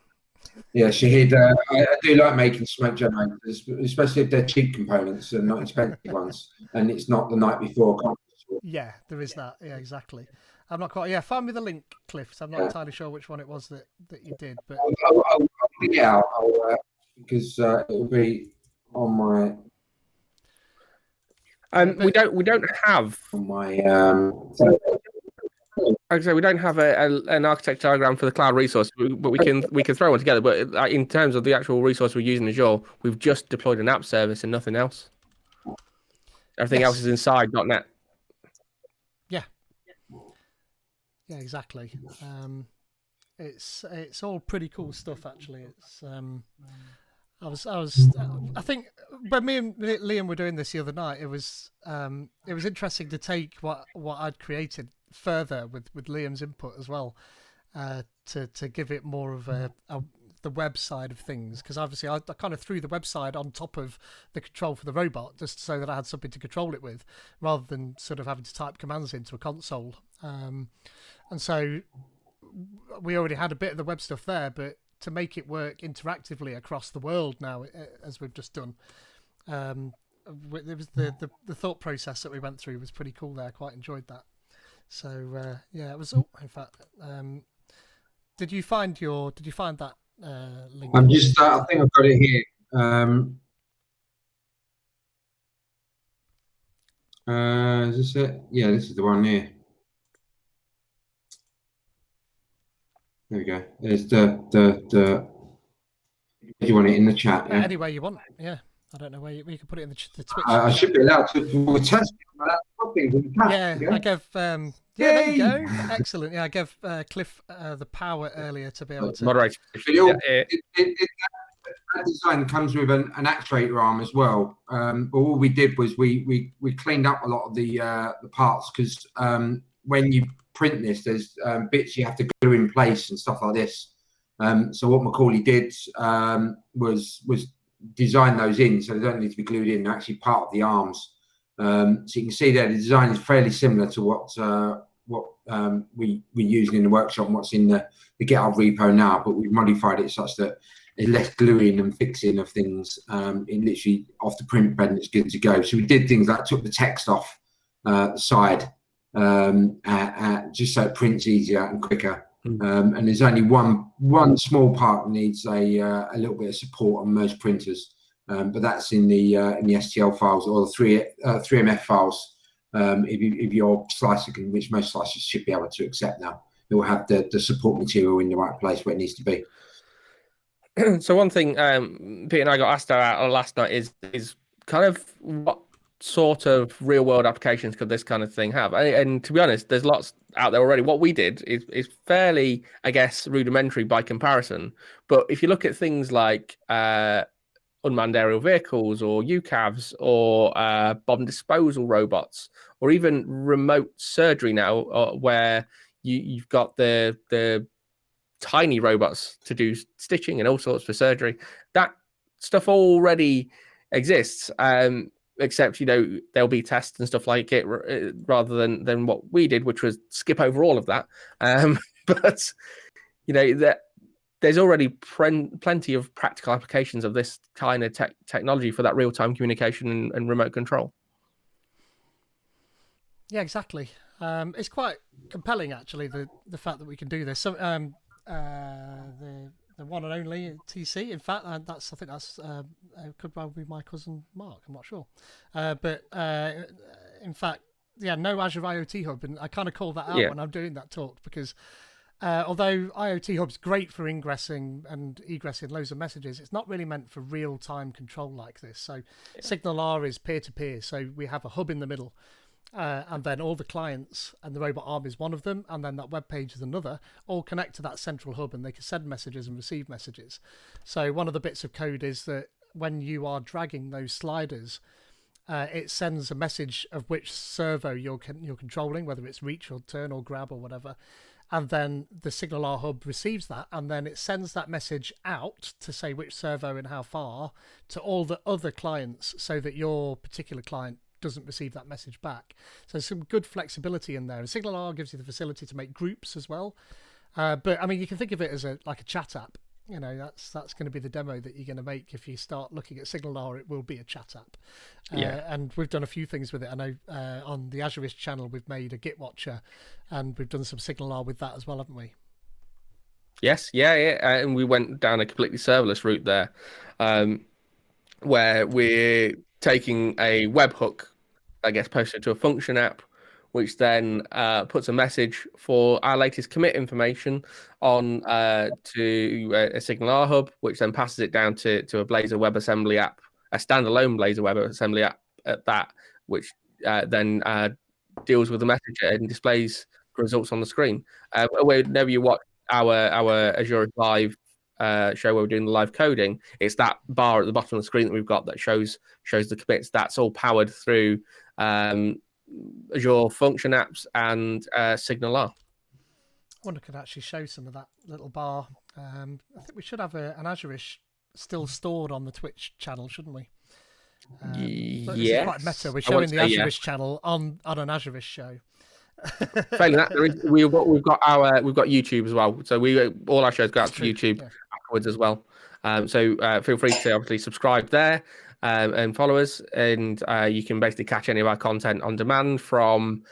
Yeah, Shahid, I do like making smoke generators, especially if they're cheap components and not expensive ones, and it's not the night before. Yeah, there is that. Yeah, exactly. I'm not quite. Yeah, find me the link, Cliff. So I'm not entirely sure which one it was that you did, but I'll dig it out because it will be on my. We don't have on my. Like I say, we don't have an architecture diagram for the cloud resource, but we can throw one together. But in terms of the actual resource we're using Azure, we've just deployed an app service and nothing else. Everything else is inside .NET. Yeah, exactly. It's all pretty cool stuff, actually. It's I think when me and Liam were doing this the other night, it was interesting to take what I'd created further with Liam's input as well, to give it more of the web side of things, because obviously I kind of threw the website on top of the control for the robot just so that I had something to control it with, rather than sort of having to type commands into a console. And so we already had a bit of the web stuff there, but to make it work interactively across the world now, as we've just done, it was the thought process that we went through was pretty cool there. I quite enjoyed that. So yeah, it was. Oh, in fact, did you find that link? I'm just. I think I've got it here. Is this it? Yeah, this is the one here. There we go. There's the. Do you want it in the chat? Yeah. Any way you want. Yeah. I don't know where you can put it in the Twitch. I should be allowed to test it. Yeah, I gave. Yeah, there you go. Excellent. Yeah, I gave Cliff the power earlier to be able to moderate. That design comes with an actuator arm as well. But all we did was we cleaned up a lot of the parts, because when you print this, there's bits you have to glue in place and stuff like this. So what Macaulay did was design those in, so they don't need to be glued in. They're actually part of the arms. So you can see there the design is fairly similar to what we're using in the workshop and what's in the GitHub repo now, but we've modified it such that there's less gluing and fixing of things. It literally off the print bed and it's good to go. So we did things like took the text off side, just so it prints easier and quicker. And there's only one small part that needs a little bit of support on most printers, but that's in the STL files or the 3MF files. If your slicer can, which most slicers should be able to accept now, it will have the support material in the right place where it needs to be. So one thing Pete and I got asked about last night is kind of what sort of real world applications could this kind of thing have? And to be honest, there's lots out there already. What we did is fairly, I guess, rudimentary by comparison. But if you look at things like unmanned aerial vehicles or UCAVs or bomb disposal robots or even remote surgery now, where you've got the tiny robots to do stitching and all sorts for surgery. That stuff already exists, except there'll be tests and stuff like it rather than what we did, which was skip over all of that. But there's already plenty of practical applications of this kind of technology for that real-time communication and remote control. Yeah, exactly. It's quite compelling, actually, the fact that we can do this. So, the one and only TC. In fact, I think that's could probably be my cousin Mark. I'm not sure, but in fact, yeah, no Azure IoT Hub, and I kind of call that out when I'm doing that talk because although IoT Hub's great for ingressing and egressing loads of messages, it's not really meant for real-time control like this. So SignalR is peer-to-peer, so we have a hub in the middle. And then all the clients and the robot arm is one of them, and then that web page is another, all connect to that central hub, and they can send messages and receive messages. So one of the bits of code is that when you are dragging those sliders, it sends a message of which servo you're controlling, whether it's reach or turn or grab or whatever. And then the SignalR hub receives that, and then it sends that message out to say which servo and how far to all the other clients, so that your particular client doesn't receive that message back. So some good flexibility in there. And SignalR gives you the facility to make groups as well. But I mean, you can think of it as like a chat app. That's going to be the demo that you're going to make if you start looking at SignalR. It will be a chat app. And we've done a few things with it. I know on the Azure channel we've made a Git watcher, and we've done some SignalR with that as well, haven't we? Yes, and we went down a completely serverless route there, where we're taking a webhook, I guess, posted to a function app, which then puts a message for our latest commit information on to a SignalR hub, which then passes it down to a Blazor WebAssembly app, a standalone Blazor WebAssembly app at that, which then deals with the message and displays results on the screen. Whenever you watch our Azure Live show where we're doing the live coding, it's that bar at the bottom of the screen that we've got that shows the commits. That's all powered through Azure function apps and SignalR. I wonder if I could actually show some of that little bar. I think we should have an Azure-ish still stored on the Twitch channel, shouldn't we? Yes. This is quite meta. We're showing the Azure-ish channel on an Azure-ish show. Failing that, we've got YouTube as well. So all our shows go out to YouTube afterwards as well. So feel free to obviously subscribe there and follow us, and you can basically catch any of our content on demand from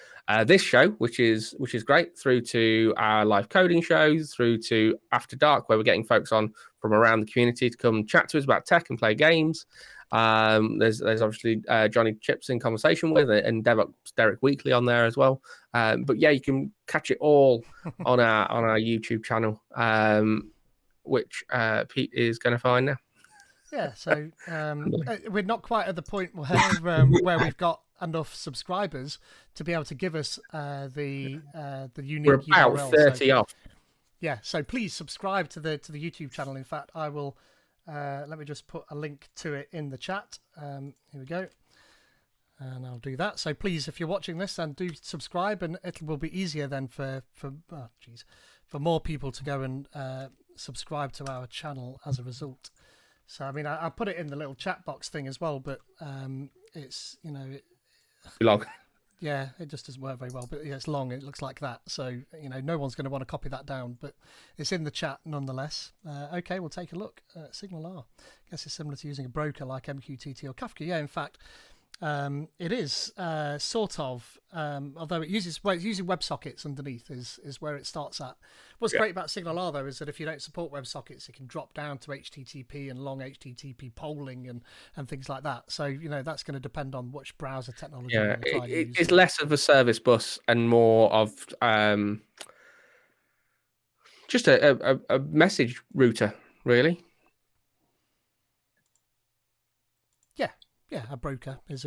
this show, which is great, through to our live coding shows, through to After Dark, where we're getting folks on from around the community to come chat to us about tech and play games. There's obviously Johnny Chips in conversation with, and DevOps Derek Weekly on there as well. But yeah, you can catch it all on our YouTube channel, which Pete is going to find now. Yeah, so we're not quite at the point where we've got enough subscribers to be able to give us the unique. We're about URL, 30 off. Yeah, so please subscribe to the YouTube channel. In fact, I will. Let me just put a link to it in the chat. Here we go. And I'll do that. So please, if you're watching this, then do subscribe, and it will be easier then for more people to go and subscribe to our channel as a result. So I mean, I put it in the little chat box thing as well, but it's long. Yeah, it just doesn't work very well. But yeah, it's long. It looks like that. So no one's going to want to copy that down. But it's in the chat nonetheless. Okay, we'll take a look at SignalR. I guess it's similar to using a broker like MQTT or Kafka. Yeah, in fact, It is sort of, although it's using WebSockets underneath is where it starts at. What's great about SignalR though is that if you don't support WebSockets, it can drop down to HTTP and long HTTP polling and things like that. So that's going to depend on which browser technology you want to try and use. It's less of a service bus and more of just a message router, really. Yeah, a broker is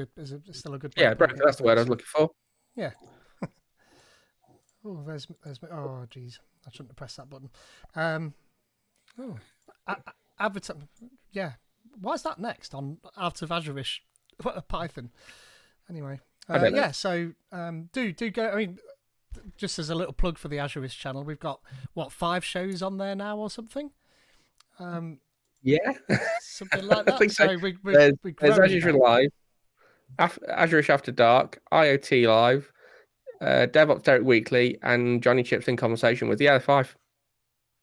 still a good. Yeah, broker. That's the word I was looking for. Yeah. Oh, there's. Oh, geez, I shouldn't have pressed that button. Yeah. Why is that next on out of Azure-ish Python? Anyway, yeah. So do go. I mean, just as a little plug for the Azure-ish channel, we've got 5 shows on there now or something. Yeah, something like that. I think so. There's Azure Live, Azure-ish After Dark, IoT Live, DevOps Derek Weekly, and Johnny Chips in Conversation with. Yeah, 5.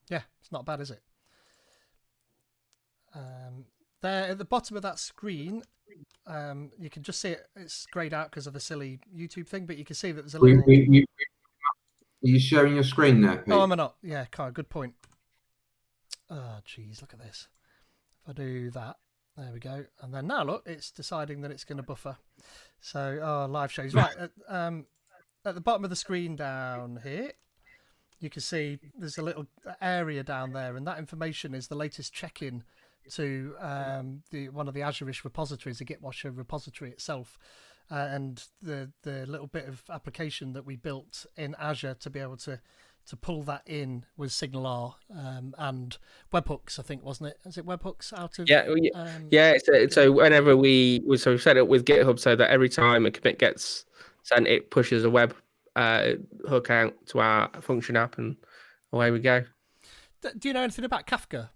Yeah, it's not bad, is it? There at the bottom of that screen, you can just see it. It's grayed out because of the silly YouTube thing, but you can see that there's a little. Are you sharing your screen there, Pete? Oh, am I not? Yeah, Carl, good point. Oh, geez, look at this. If I do that, there we go. And then now, look, it's deciding that it's going to buffer. So, live shows. Right, at the bottom of the screen down here, you can see there's a little area down there, and that information is the latest check-in to one of the Azure-ish repositories, the GitWatcher repository itself, and the little bit of application that we built in Azure to be able to pull that in was SignalR and webhooks, I think, wasn't it? Is it webhooks out of? Yeah. So whenever we set it up with GitHub so that every time a commit gets sent, it pushes a web hook out to our function app, and away we go. Do you know anything about Kafka?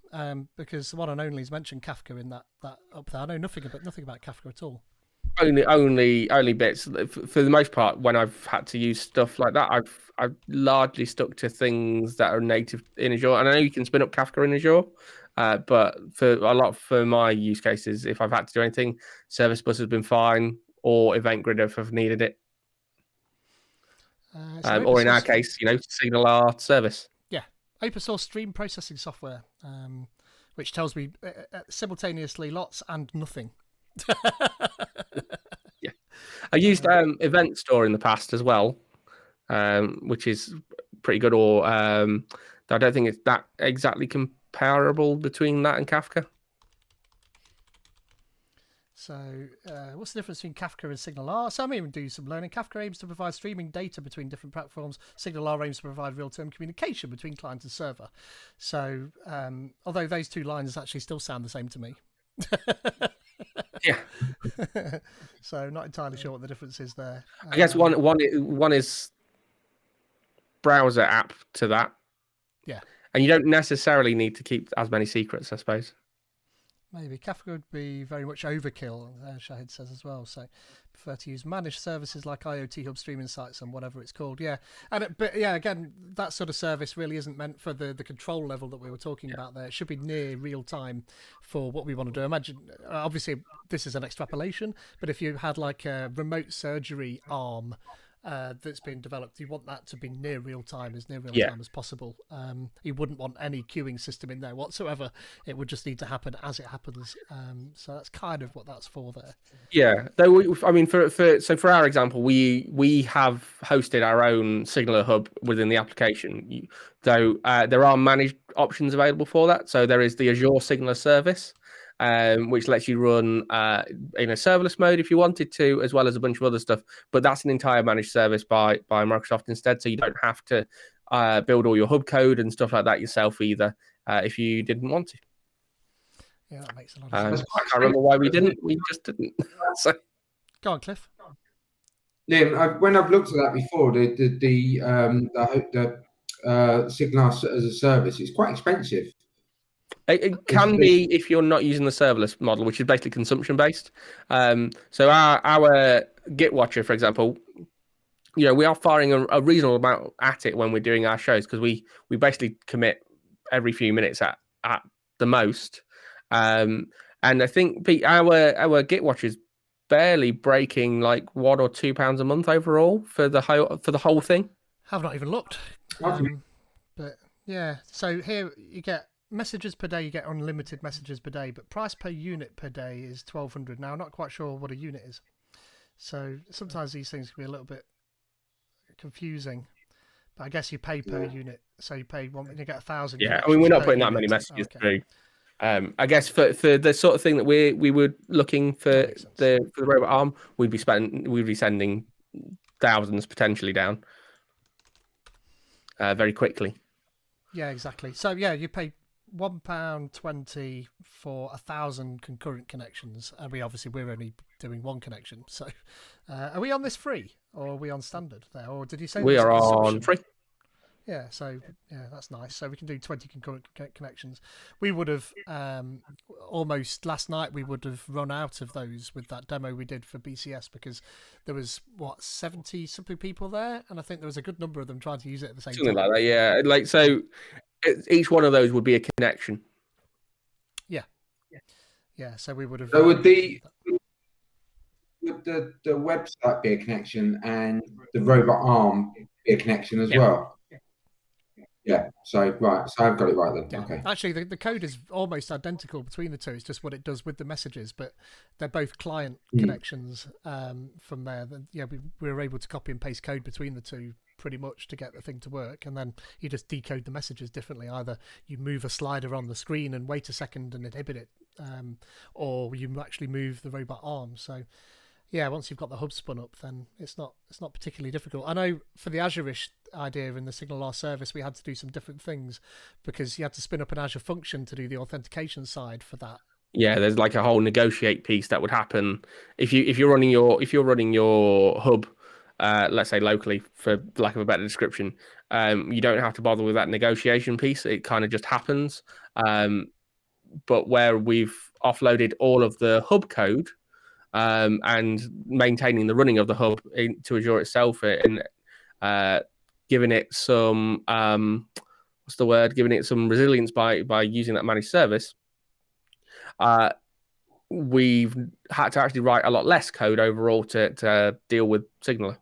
Because the one and only's mentioned Kafka in that up there. I know nothing about Kafka at all. Only bits. For the most part, when I've had to use stuff like that, I've largely stuck to things that are native in Azure. And I know you can spin up Kafka in Azure, but for my use cases, if I've had to do anything, Service Bus has been fine, or Event Grid if I've needed it. Or in our case, SignalR service. Yeah, open source stream processing software, which tells me simultaneously lots and nothing. Yeah, I used Event Store in the past as well, which is pretty good. Or I don't think it's that exactly comparable between that and Kafka. So, what's the difference between Kafka and SignalR? So, I'm even doing some learning. Kafka aims to provide streaming data between different platforms. SignalR aims to provide real-time communication between client and server. So, although those two lines actually still sound the same to me. Yeah. So, not entirely sure what the difference is there. I guess one is browser app to that. Yeah. And you don't necessarily need to keep as many secrets, I suppose. Maybe Kafka would be very much overkill, Shahid says as well. So, prefer to use managed services like IoT Hub, Stream Insights, and whatever it's called. Yeah, but again, that sort of service really isn't meant for the control level that we were talking about there. It should be near real time for what we want to do. Imagine, obviously, this is an extrapolation, but if you had like a remote surgery arm that's been developed, you want that to be near real time time as possible. You wouldn't want any queuing system in there whatsoever. It would just need to happen as it happens. So that's kind of what that's for there. Yeah, though for our example, we have hosted our own Signaler hub within the application. Though there are managed options available for that. So there is the Azure Signaler service, which lets you run in a serverless mode if you wanted to, as well as a bunch of other stuff. But that's an entire managed service by Microsoft instead, so you don't have to build all your hub code and stuff like that yourself either, if you didn't want to. Yeah, that makes a lot of sense. I can't remember why we didn't. We just didn't. So. Go on, Cliff. Liam, when I've looked at that before, the SignalR as a service is quite expensive. It can be if you're not using the serverless model, which is basically consumption based. So our GitWatcher, for example, we are firing a reasonable amount at it when we're doing our shows, because we basically commit every few minutes at the most. And I think, Pete, our GitWatcher is barely breaking like £1 or £2 a month overall for the whole thing. Have not even looked. But yeah, so here you get messages per day. You get unlimited messages per day, but price per unit per day is 1,200. Now, I'm not quite sure what a unit is, so sometimes these things can be a little bit confusing. But I guess you pay per unit, so you pay one, and you get 1,000. Yeah, I mean, we're not putting that many messages through. I guess for the sort of thing that we were looking for the robot arm, we'd be sending thousands potentially down very quickly. Yeah, exactly. So yeah, you pay £1.20 for 1,000 concurrent connections, and we're only doing one connection. So are we on this free, or are we on standard there, or did you say we are on free? Yeah, so yeah, that's nice. So we can do 20 concurrent connections. We would have almost last night. We would have run out of those with that demo we did for BCS, because there was 70 something people there, and I think there was a good number of them trying to use it at the same time. Something like that, yeah. Like so, each one of those would be a connection. Yeah. So we would have. So would the website be a connection and the robot arm be a connection as well? Yeah. So right. So I've got it right then. Yeah. Okay. Actually, the code is almost identical between the two. It's just what it does with the messages, but they're both client connections. From there, we were able to copy and paste code between the two pretty much to get the thing to work, and then you just decode the messages differently. Either you move a slider on the screen and wait a second and inhibit it, or you actually move the robot arm. So yeah, once you've got the hub spun up, then it's not particularly difficult. I know for the Azure-ish idea in the SignalR service, we had to do some different things, because you had to spin up an Azure function to do the authentication side for that. Yeah, there's like a whole negotiate piece that would happen if you're running your hub, let's say locally, for lack of a better description. You don't have to bother with that negotiation piece. It kind of just happens. But where we've offloaded all of the hub code, and maintaining the running of the hub to Azure itself, and giving it some giving it some resilience by using that managed service, we've had to actually write a lot less code overall to deal with Signaler.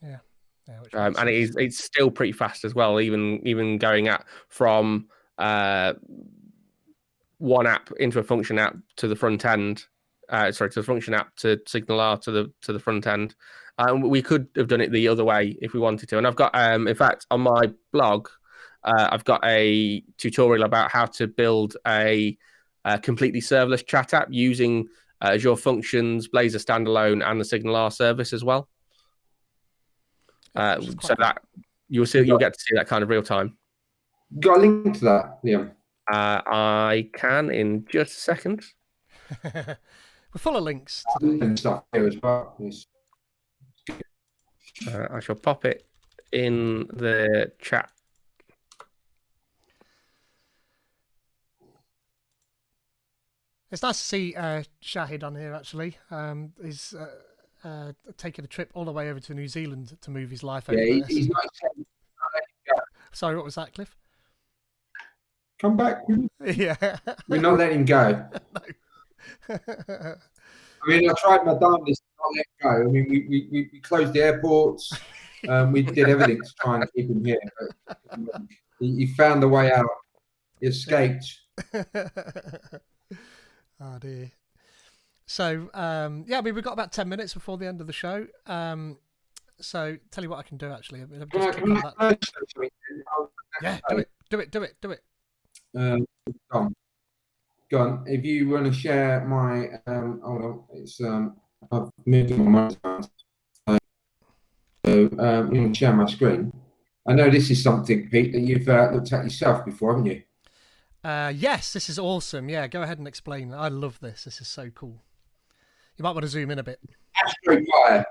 Yeah. And it's still pretty fast as well, even going from one app into a function app to the front end. To the function app to SignalR to the front end. We could have done it the other way if we wanted to. And I've got, in fact, on my blog, I've got a tutorial about how to build a completely serverless chat app using Azure Functions, Blazor Standalone, and the SignalR service as well. So that you'll get to see that kind of real time. Got a link to that, Liam? I can in just a second. We're full of links today. And stuff here as well. I shall pop it in the chat. It's nice to see Shahid on here, actually. He's taking a trip all the way over to New Zealand to move his life over there. He's not. Sorry, what was that, Cliff? Come back. Yeah. We're not letting him go. No. I mean, I tried my darndest to not let him go. I mean, we closed the airports. We did everything to try and keep him here. But he found a way out. He escaped. Oh, dear. So, we've got about 10 minutes before the end of the show. So, tell you what I can do, actually. I'm just clicking on that. Yeah, do it. Go on. If you want to share my, hold on, it's I've moved my monitor. So you want to share my screen. I know this is something, Pete, that you've looked at yourself before, haven't you? Yes, this is awesome. Yeah, go ahead and explain. I love this. This is so cool. You might want to zoom in a bit. AstroFire.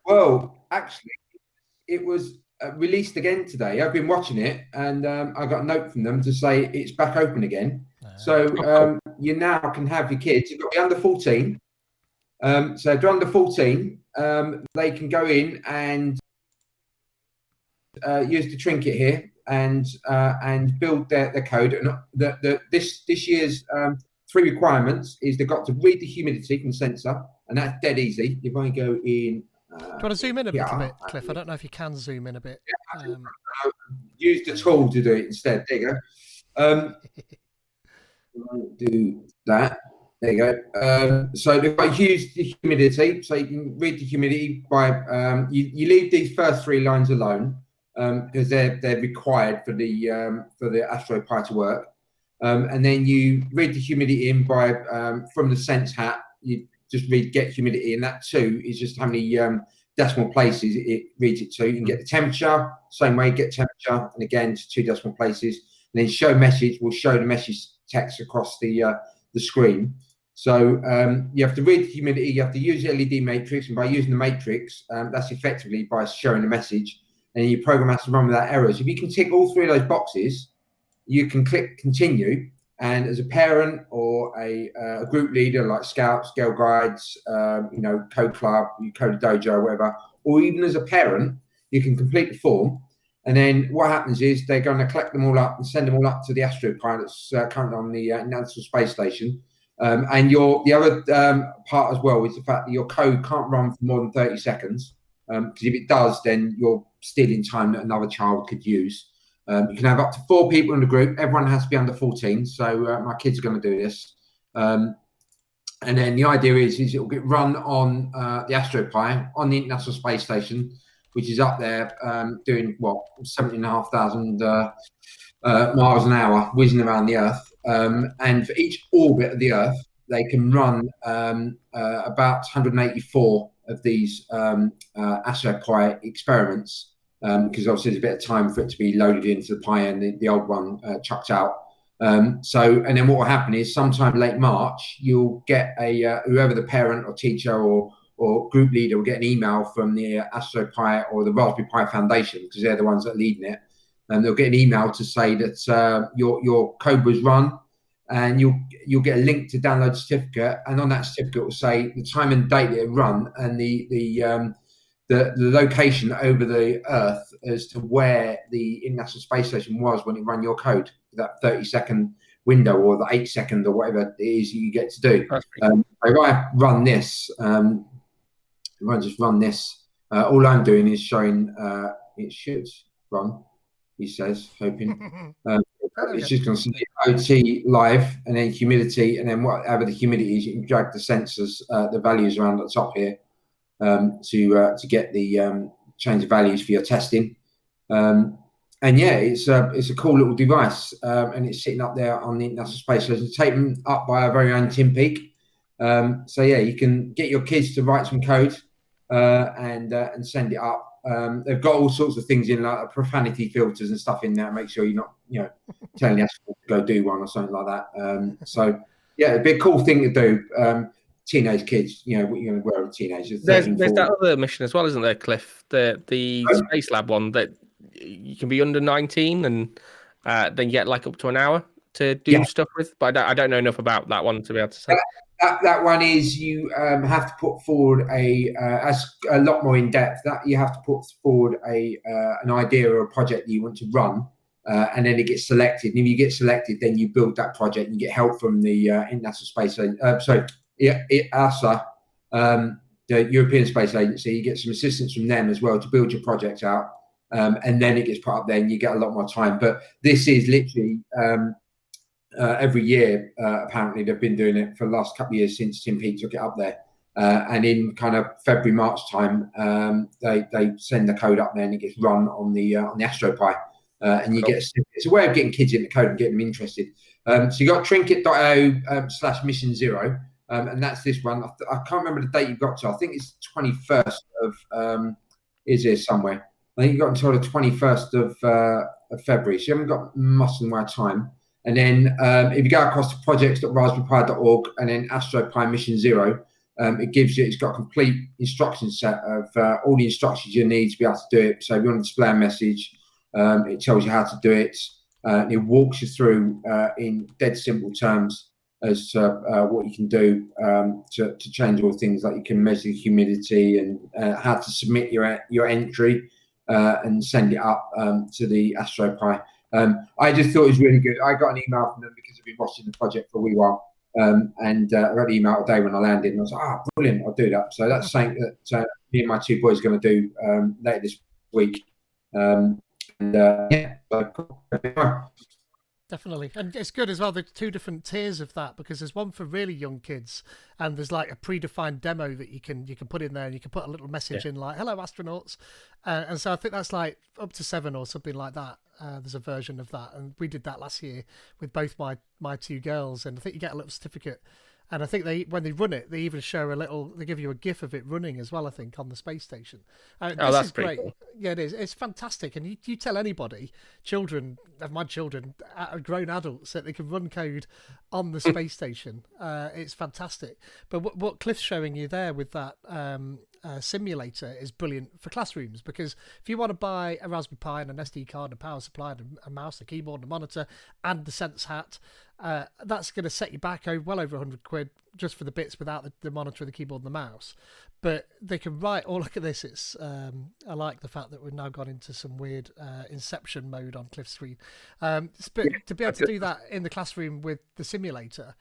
Well, actually, it was released again today. I've been watching it, and I got a note from them to say it's back open again. So you now can have your kids. You've got to be under 14. So if they're under 14, they can go in and use the trinket here and build their code. And this year's three requirements is they've got to read the humidity from the sensor, and that's dead easy. If I go in, do you want to zoom in a little bit, Cliff? I don't know if you can zoom in a bit. Use the tool to do it instead. There you go. Do that. There you go. So if I use the humidity, so you can read the humidity by you leave these first three lines alone because they're required for the AstroPi to work. And then you read the humidity in by from the sense hat. You just read get humidity, and that too is just how many decimal places it reads it to. You can get the temperature, same way, get temperature, and again, just 2 decimal places. And then show message will show the message text across the screen. So you have to read the humidity, you have to use the LED matrix, and by using the matrix, that's effectively by showing the message. And your program has to run without errors. If you can tick all 3 of those boxes, you can click continue. And as a parent or a group leader like Scouts, Girl Guides, Code Club, Code Dojo, whatever, or even as a parent, you can complete the form. And then what happens is they're going to collect them all up and send them all up to the AstroPi that's currently on the International Space Station. And the other part as well is the fact that your code can't run for more than 30 seconds. Because if it does, then you're stealing time that another child could use. You can have up to 4 people in the group. Everyone has to be under 14. So my kids are going to do this. And then the idea is it will get run on the AstroPi on the International Space Station, which is up there doing, 17,500 miles an hour, whizzing around the Earth. And for each orbit of the Earth, they can run about 184 of these AstroPi experiments. Because obviously there's a bit of time for it to be loaded into the Pi and the old one chucked out. And then what will happen is sometime late March, you'll get whoever the parent or teacher or group leader will get an email from the AstroPi or the Raspberry Pi Foundation, because they're the ones that are leading it. And they'll get an email to say that your code was run, and you'll get a link to download the certificate. And on that certificate will say the time and date that it run and the location over the Earth as to where the International Space Station was when it ran your code, that 30-second window or the 8-second or whatever it is you get to do. If I run this, if I just run this, all I'm doing is showing it should run, he says, hoping. It's just going to say IoT live and then humidity, and then whatever the humidity is, you can drag the sensors, the values around the top here. To get the change of values for your testing, and yeah, it's a cool little device, and it's sitting up there on the International Space Station, taken up by our very own Tim Peake. So yeah, you can get your kids to write some code and send it up. They've got all sorts of things in, like profanity filters and stuff in there. Make sure you're not, telling the astronaut to go do one or something like that. So yeah, it'd be a cool thing to do. Teenage kids, what you're going to wear as teenagers. There's that other mission as well, isn't there, Cliff? The Space Lab one that you can be under 19 and then you get like up to an hour to do stuff with. But I don't know enough about that one to be able to say. That one is you have to put forward a lot more in depth. That you have to put forward an idea or a project that you want to run, and then it gets selected. And if you get selected, then you build that project and you get help from the International Space ESA, the European Space Agency. You get some assistance from them as well to build your project out, and then it gets put up there and you get a lot more time. But this is literally every year, apparently they've been doing it for the last couple of years since Tim Peake took it up there, and in kind of February, March time, they send the code up there and it gets run on the AstroPi, and you get it's a way of getting kids into code and getting them interested. So you got trinket.io/mission 0. And that's this one. I can't remember the date you got to. I think it's 21st of, is here somewhere. I think you got until the 21st of February. So you haven't got much more time. And then if you go across to projects.raspberrypi.org and then AstroPi Mission 0, it's got a complete instruction set of all the instructions you need to be able to do it. So if you want to display a message, it tells you how to do it. It walks you through in dead simple terms as to what you can do to change all things, like you can measure the humidity and how to submit your entry and send it up to the AstroPi. I just thought it was really good. I got an email from them because I've been watching the project for a wee while, And I got an email today when I landed, and I was like, brilliant, I'll do that. So that's something that me and my two boys are going to do later this week. Yeah. Definitely. And it's good as well. There's two different tiers of that, because there's one for really young kids, and there's like a predefined demo that you can put in there, and you can put a little message in like, hello astronauts. And so I think that's like up to 7 or something like that. There's a version of that. And we did that last year with both my two girls. And I think you get a little certificate. And I think when they run it, they even show they give you a GIF of it running as well, I think, on the space station. This is great. Cool. Yeah, it is. It's fantastic. And you tell anybody, my children, grown adults, that they can run code on the space station. It's fantastic. But what Cliff's showing you there with that simulator is brilliant for classrooms, because if you want to buy a Raspberry Pi and an SD card, a power supply, and a mouse, a keyboard, and a monitor, and the Sense hat, that's going to set you back well over £100 just for the bits without the monitor, the keyboard, and the mouse. But they can write. Oh, look at this! It's I like the fact that we've now gone into some weird Inception mode on Cliff's screen. But to be able to do that in the classroom with the simulator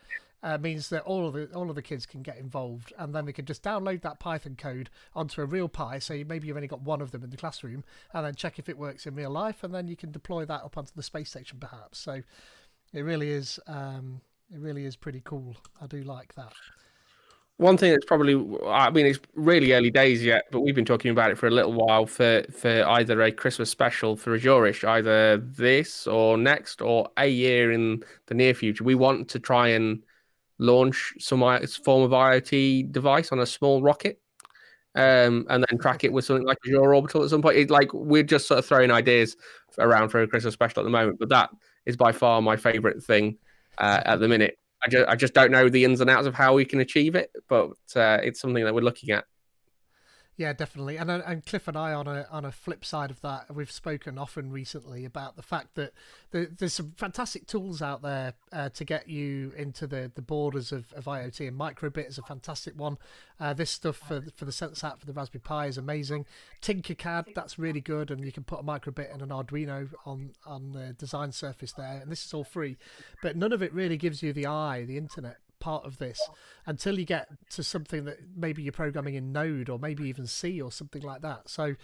means that all of the kids can get involved, and then they can just download that Python code onto a real Pi. So maybe you've only got one of them in the classroom, and then check if it works in real life, and then you can deploy that up onto the space station, perhaps. So it really is pretty cool. I do like that. One thing that's probably, I mean, it's really early days yet, but we've been talking about it for a little while for either a Christmas special for Azure-ish, either this or next or a year in the near future. We want to try and launch some form of IoT device on a small rocket, and then track it with something like Azure Orbital at some point. We're just sort of throwing ideas around for a Christmas special at the moment, but that is by far my favorite thing at the minute. I just don't know the ins and outs of how we can achieve it, but it's something that we're looking at. Yeah, definitely. And Cliff and I, on a flip side of that, we've spoken often recently about the fact that there's some fantastic tools out there to get you into the borders of IoT, and Microbit is a fantastic one. This stuff for the Sense app for the Raspberry Pi is amazing. Tinkercad, that's really good, and you can put a Microbit and an Arduino on the design surface there, and this is all free. But none of it really gives you the internet part of this until you get to something that maybe you're programming in Node or maybe even C or something like that. So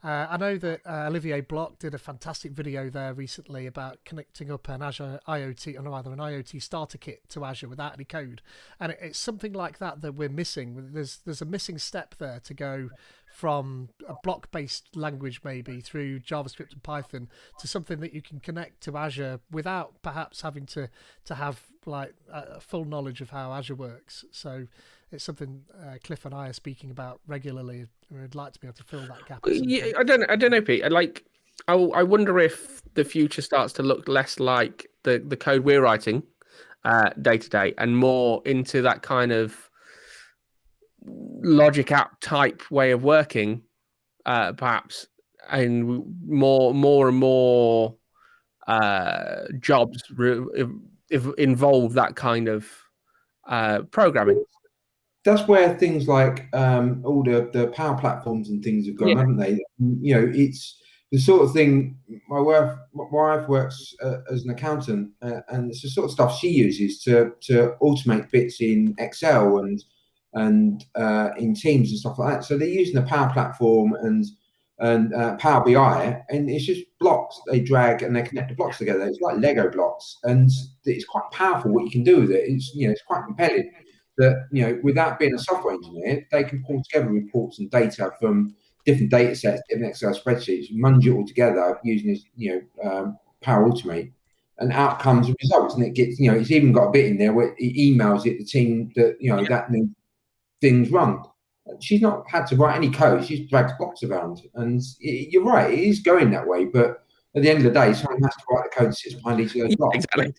I know that Olivier Bloch did a fantastic video there recently about connecting up an Azure IoT, or rather an IoT starter kit to Azure without any code, and it's something like that we're missing. There's a missing step there to go from a block-based language maybe through JavaScript and Python to something that you can connect to Azure without perhaps having to have like a full knowledge of how Azure works. So it's something Cliff and I are speaking about regularly. I'd like to be able to fill that gap. Yeah, I don't know, Pete. I wonder if the future starts to look less like the code we're writing day to day, and more into that kind of logic app type way of working, perhaps, and more and more jobs involve that kind of programming. That's where things like all the power platforms and things have gone, haven't they? You know, it's the sort of thing. My wife works as an accountant, and it's the sort of stuff she uses to automate bits in Excel and in Teams and stuff like that. So they're using the Power Platform and Power BI, and it's just blocks they drag and they connect the blocks together. It's like Lego blocks, and it's quite powerful what you can do with it. It's quite compelling that without being a software engineer, they can pull together reports and data from different data sets, different Excel spreadsheets, munge it all together using this Power Automate, and out comes the results. And it gets it's even got a bit in there where it emails it the team that that means things run. She's not had to write any code. She's dragged blocks around, and you're right, it is going that way. But at the end of the day, someone has to write the code that sits behind each of those blocks. Exactly.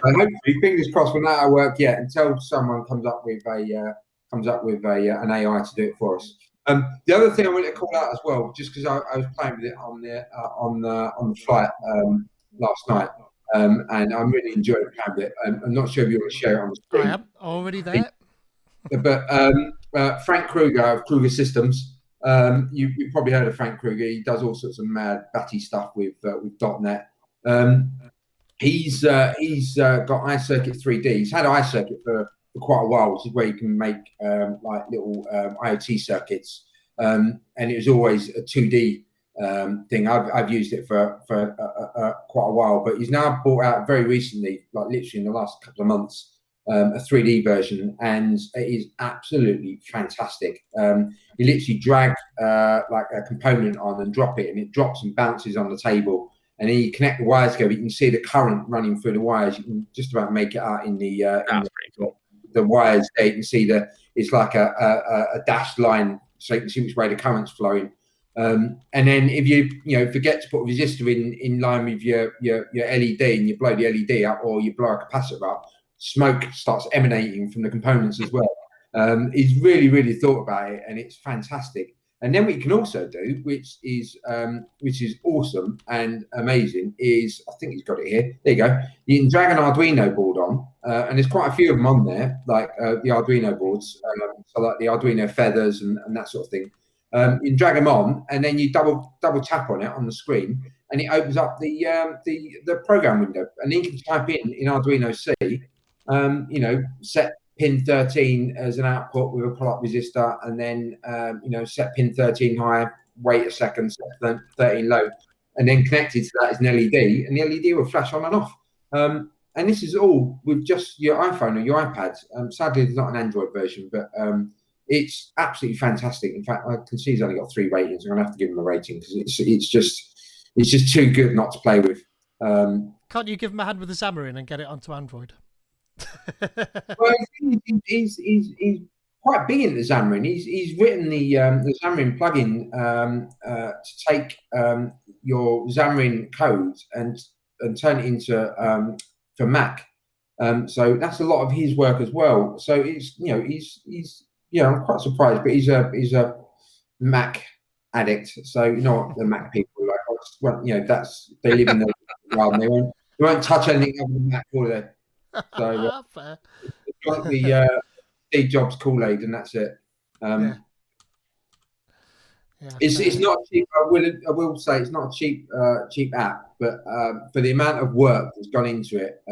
Hopefully, fingers crossed, we're not out of work yet until someone comes up with an AI to do it for us. The other thing I wanted to call out as well, just because I was playing with it on the flight last night, and I'm really enjoying playing with it. I'm not sure if you want to share it on the screen. I am already there. But Frank Kruger of Kruger Systems, you've probably heard of Frank Kruger. He does all sorts of mad batty stuff with .NET. He's got iCircuit 3D. He's had iCircuit for quite a while, which is where you can make like little IoT circuits, and it was always a 2D thing. I've used it for quite a while, but he's now brought out very recently, like literally in the last couple of months, a 3D version, and it is absolutely fantastic. You literally drag like a component on and drop it, and it drops and bounces on the table. And then you connect the wires together. You can see the current running through the wires. You can just about make it out in the the wires there. You can see it's like a dashed line, so you can see which way the current's flowing. And then if you forget to put a resistor in line with your LED, and you blow the LED up or you blow a capacitor up, smoke starts emanating from the components as well. He's really thought about it, and it's fantastic. And then what you can also do, which is awesome and amazing, is, I think he's got it here. There you go. You can drag an Arduino board on, and there's quite a few of them on there, like the Arduino boards, so like the Arduino feathers and that sort of thing. You can drag them on, and then you double tap on it on the screen, and it opens up the program window, and then you can type in Arduino C, set pin 13 as an output with a pull-up resistor, and then set pin 13 high, wait a second, set 13 low, and then connected to that is an LED, and the LED will flash on and off. And this is all with just your iPhone or your iPad. Sadly, there's not an Android version, but it's absolutely fantastic. In fact, I can see he's only got 3 ratings. I'm gonna have to give him a rating because it's just too good not to play with. Can't you give him a hand with the Xamarin and get it onto Android? Well, he's quite big into Xamarin. He's written the Xamarin plugin to take your Xamarin code and turn it into for Mac. So that's a lot of his work as well. So he's I'm quite surprised, but he's a Mac addict. So you know what the Mac people like. Well, they live in the world. And they won't touch anything other than Mac, will they? So got the Steve Jobs Kool-Aid, and that's it. It's not cheap. I will say it's not a cheap app, but for the amount of work that's gone into it,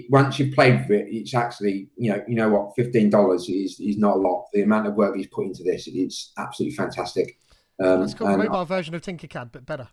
once you've played with it, it's actually what, $15 is not a lot. For the amount of work he's put into this, it's absolutely fantastic. It's called a mobile version of Tinkercad, but better.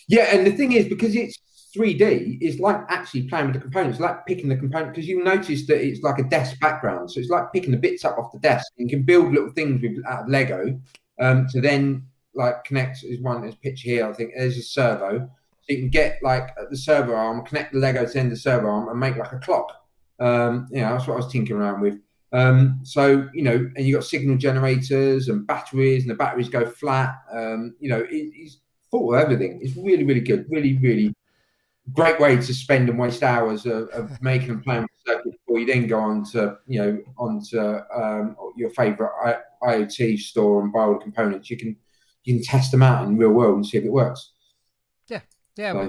Yeah, and the thing is, because it's 3D, is like actually playing with the components, like picking the component, because you notice that it's like a desk background, so it's like picking the bits up off the desk. You can build little things out of Lego to then like connect. There's one picture here, I think there's a servo, so you can get like the servo arm, connect the Lego to the end of the servo arm and make like a clock. That's what I was tinkering around with. And you got signal generators and batteries, and the batteries go flat. He's thought of everything. It's really good, really great way to spend and waste hours of making and playing with the circuit before you then go on to your favorite IoT store and buy all the components. You can test them out in the real world and see if it works.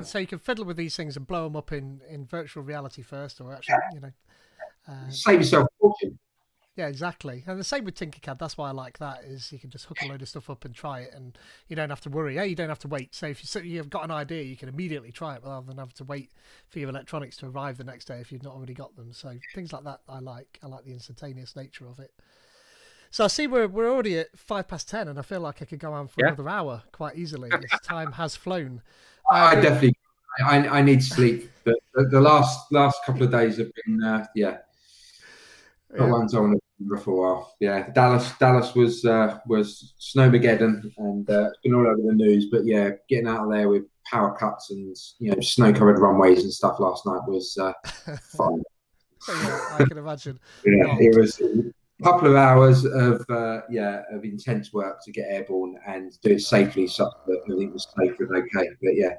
So you can fiddle with these things and blow them up in virtual reality first, or actually save yourself a fortune. Yeah, exactly. And the same with Tinkercad. That's why I like that, is you can just hook a load of stuff up and try it, and you don't have to worry. You don't have to wait. So if you've got an idea, you can immediately try it rather than have to wait for your electronics to arrive the next day if you've not already got them. So things like that I like. I like the instantaneous nature of it. So I see we're already at 10:05, and I feel like I could go on for another hour quite easily. This time has flown. I definitely. I need sleep. The last couple of days have been not ones I want to remember for a while. Yeah, Dallas was Snowmageddon, and it's been all over the news. But yeah, getting out of there with power cuts and snow-covered runways and stuff last night was fun. I can imagine. It was a couple of hours of intense work to get airborne and do it safely, so that everything was safe and okay. But yeah,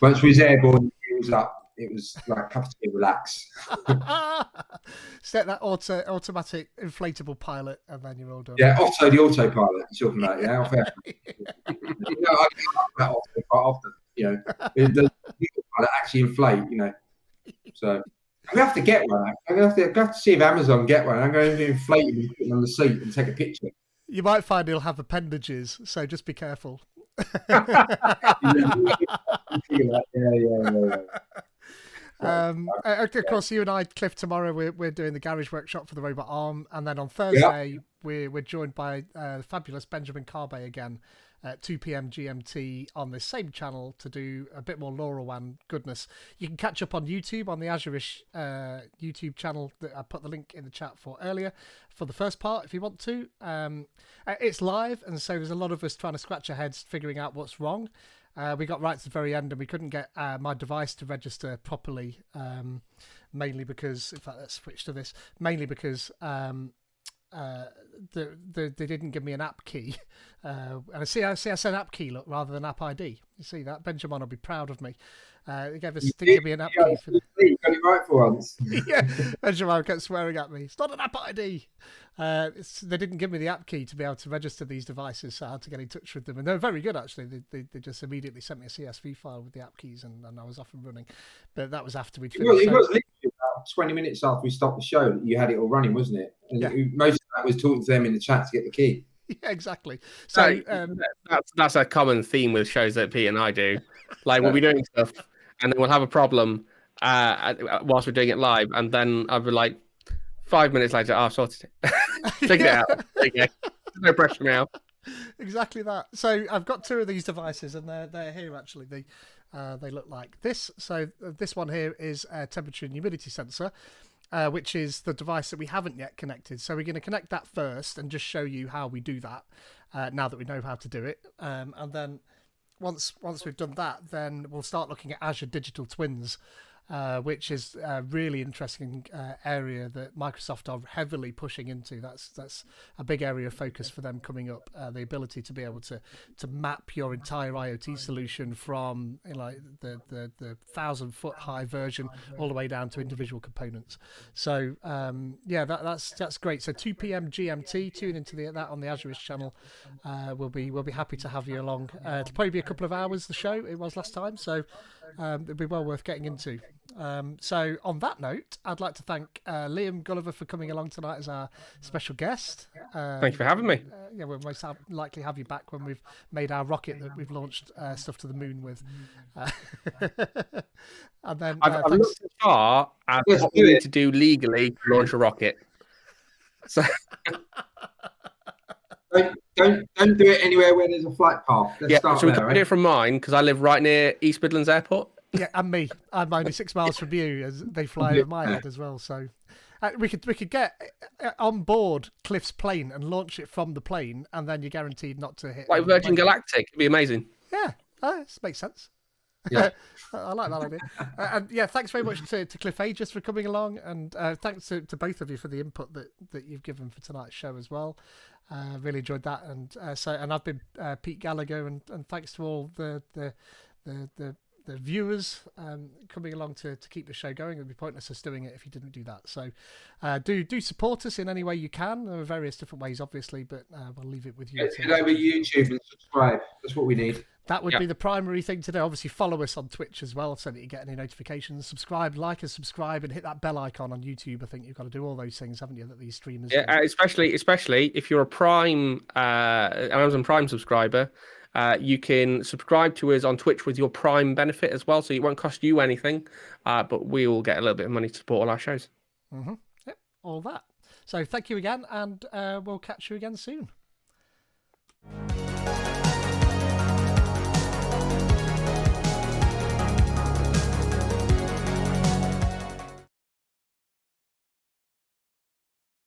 once we was airborne, it was up. It was like a cup of tea, relax. Set that automatic inflatable pilot, and then you're all done. Yeah, Otto, the autopilot you're talking about. Yeah, I get that Otto quite often. The autopilot actually inflate. So we have to get one. I'm going to have to see if Amazon get one. I'm going to inflate him and put him on the seat and take a picture. You might find he'll have appendages, so just be careful. Of course, you and I, Cliff, tomorrow we're doing the garage workshop for the robot arm, and then on Yeah. Thursday we're joined by fabulous Benjamin Carbe again at 2 p.m. GMT on the same channel to do a bit more LoRaWAN goodness. You can catch up on YouTube on the Azure-ish YouTube channel that I put the link in the chat for earlier for the first part if you want to. It's live, and so there's a lot of us trying to scratch our heads figuring out what's wrong. We got right to the very end and we couldn't get my device to register properly, mainly because, in fact, let's switch to this, mainly because they didn't give me an app key. And I said app key, look, rather than app ID. You see that? Benjamin will be proud of me. They didn't give me an app key. You got it right for once. Yeah, Benjamin kept swearing at me. It's not an app ID. They didn't give me the app key to be able to register these devices, so I had to get in touch with them. And they're very good, actually. They just immediately sent me a CSV file with the app keys, and I was off and running. But that was after we'd finished. It was literally about 20 minutes after we stopped the show that you had it all running, wasn't it? And yeah. Most of that was talking to them in the chat to get the key. Yeah, exactly. So that's a common theme with shows that Pete and I do. Like we'll be doing stuff, and then we'll have a problem whilst we're doing it live, and then I'll be like, 5 minutes later, I've sorted it. Figure it out. Okay. No pressure now. Exactly that. So I've got two of these devices, and they're here actually. They look like this. So this one here is a temperature and humidity sensor, which is the device that we haven't yet connected. So we're going to connect that first and just show you how we do that now that we know how to do it. And then once we've done that, then we'll start looking at Azure Digital Twins, which is a really interesting area that Microsoft are heavily pushing into. That's a big area of focus for them coming up. The ability to be able to map your entire IoT solution from the 1,000-foot high version all the way down to individual components. So that's great. So 2 p.m. GMT. Tune into that on the Azure-ish channel. We'll be happy to have you along. It'll probably be a couple of hours. The show it was last time, so it'll be well worth getting into. So on that note, I'd like to thank Liam Gulliver for coming along tonight as our special guest. Thank you for having me. We'll most likely have you back when we've made our rocket that we've launched stuff to the moon with. And then I've looked as far as what we need to do legally to launch a rocket. So don't do it anywhere where there's a flight path. So we can do it from mine because I live right near East Midlands Airport. Yeah, and me. I'm only 6 miles from you, as they fly over my head as well. So we could get on board Cliff's plane and launch it from the plane, and then you're guaranteed not to hit. Like Virgin Galactic, it'd be amazing. Yeah, this makes sense. Yeah. I like that idea. And yeah, thanks very much to Cliff Aegis for coming along, and thanks to both of you for the input that you've given for tonight's show as well. Really enjoyed that, and I've been Pete Gallagher, and thanks to all the viewers coming along to keep the show going. It would be pointless us doing it if you didn't do that. So do support us in any way you can. There are various different ways, obviously, but we'll leave it with you. Get over YouTube and subscribe. That's what we need. That would be the primary thing to do. Obviously, follow us on Twitch as well so that you get any notifications. Subscribe, like and subscribe, and hit that bell icon on YouTube. I think you've got to do all those things, haven't you, that these streamers do. Especially if you're a Prime Amazon Prime subscriber, you can subscribe to us on Twitch with your Prime benefit as well, so it won't cost you anything, but we will get a little bit of money to support all our shows. Mm-hmm. Yep, all that. So thank you again, and we'll catch you again soon.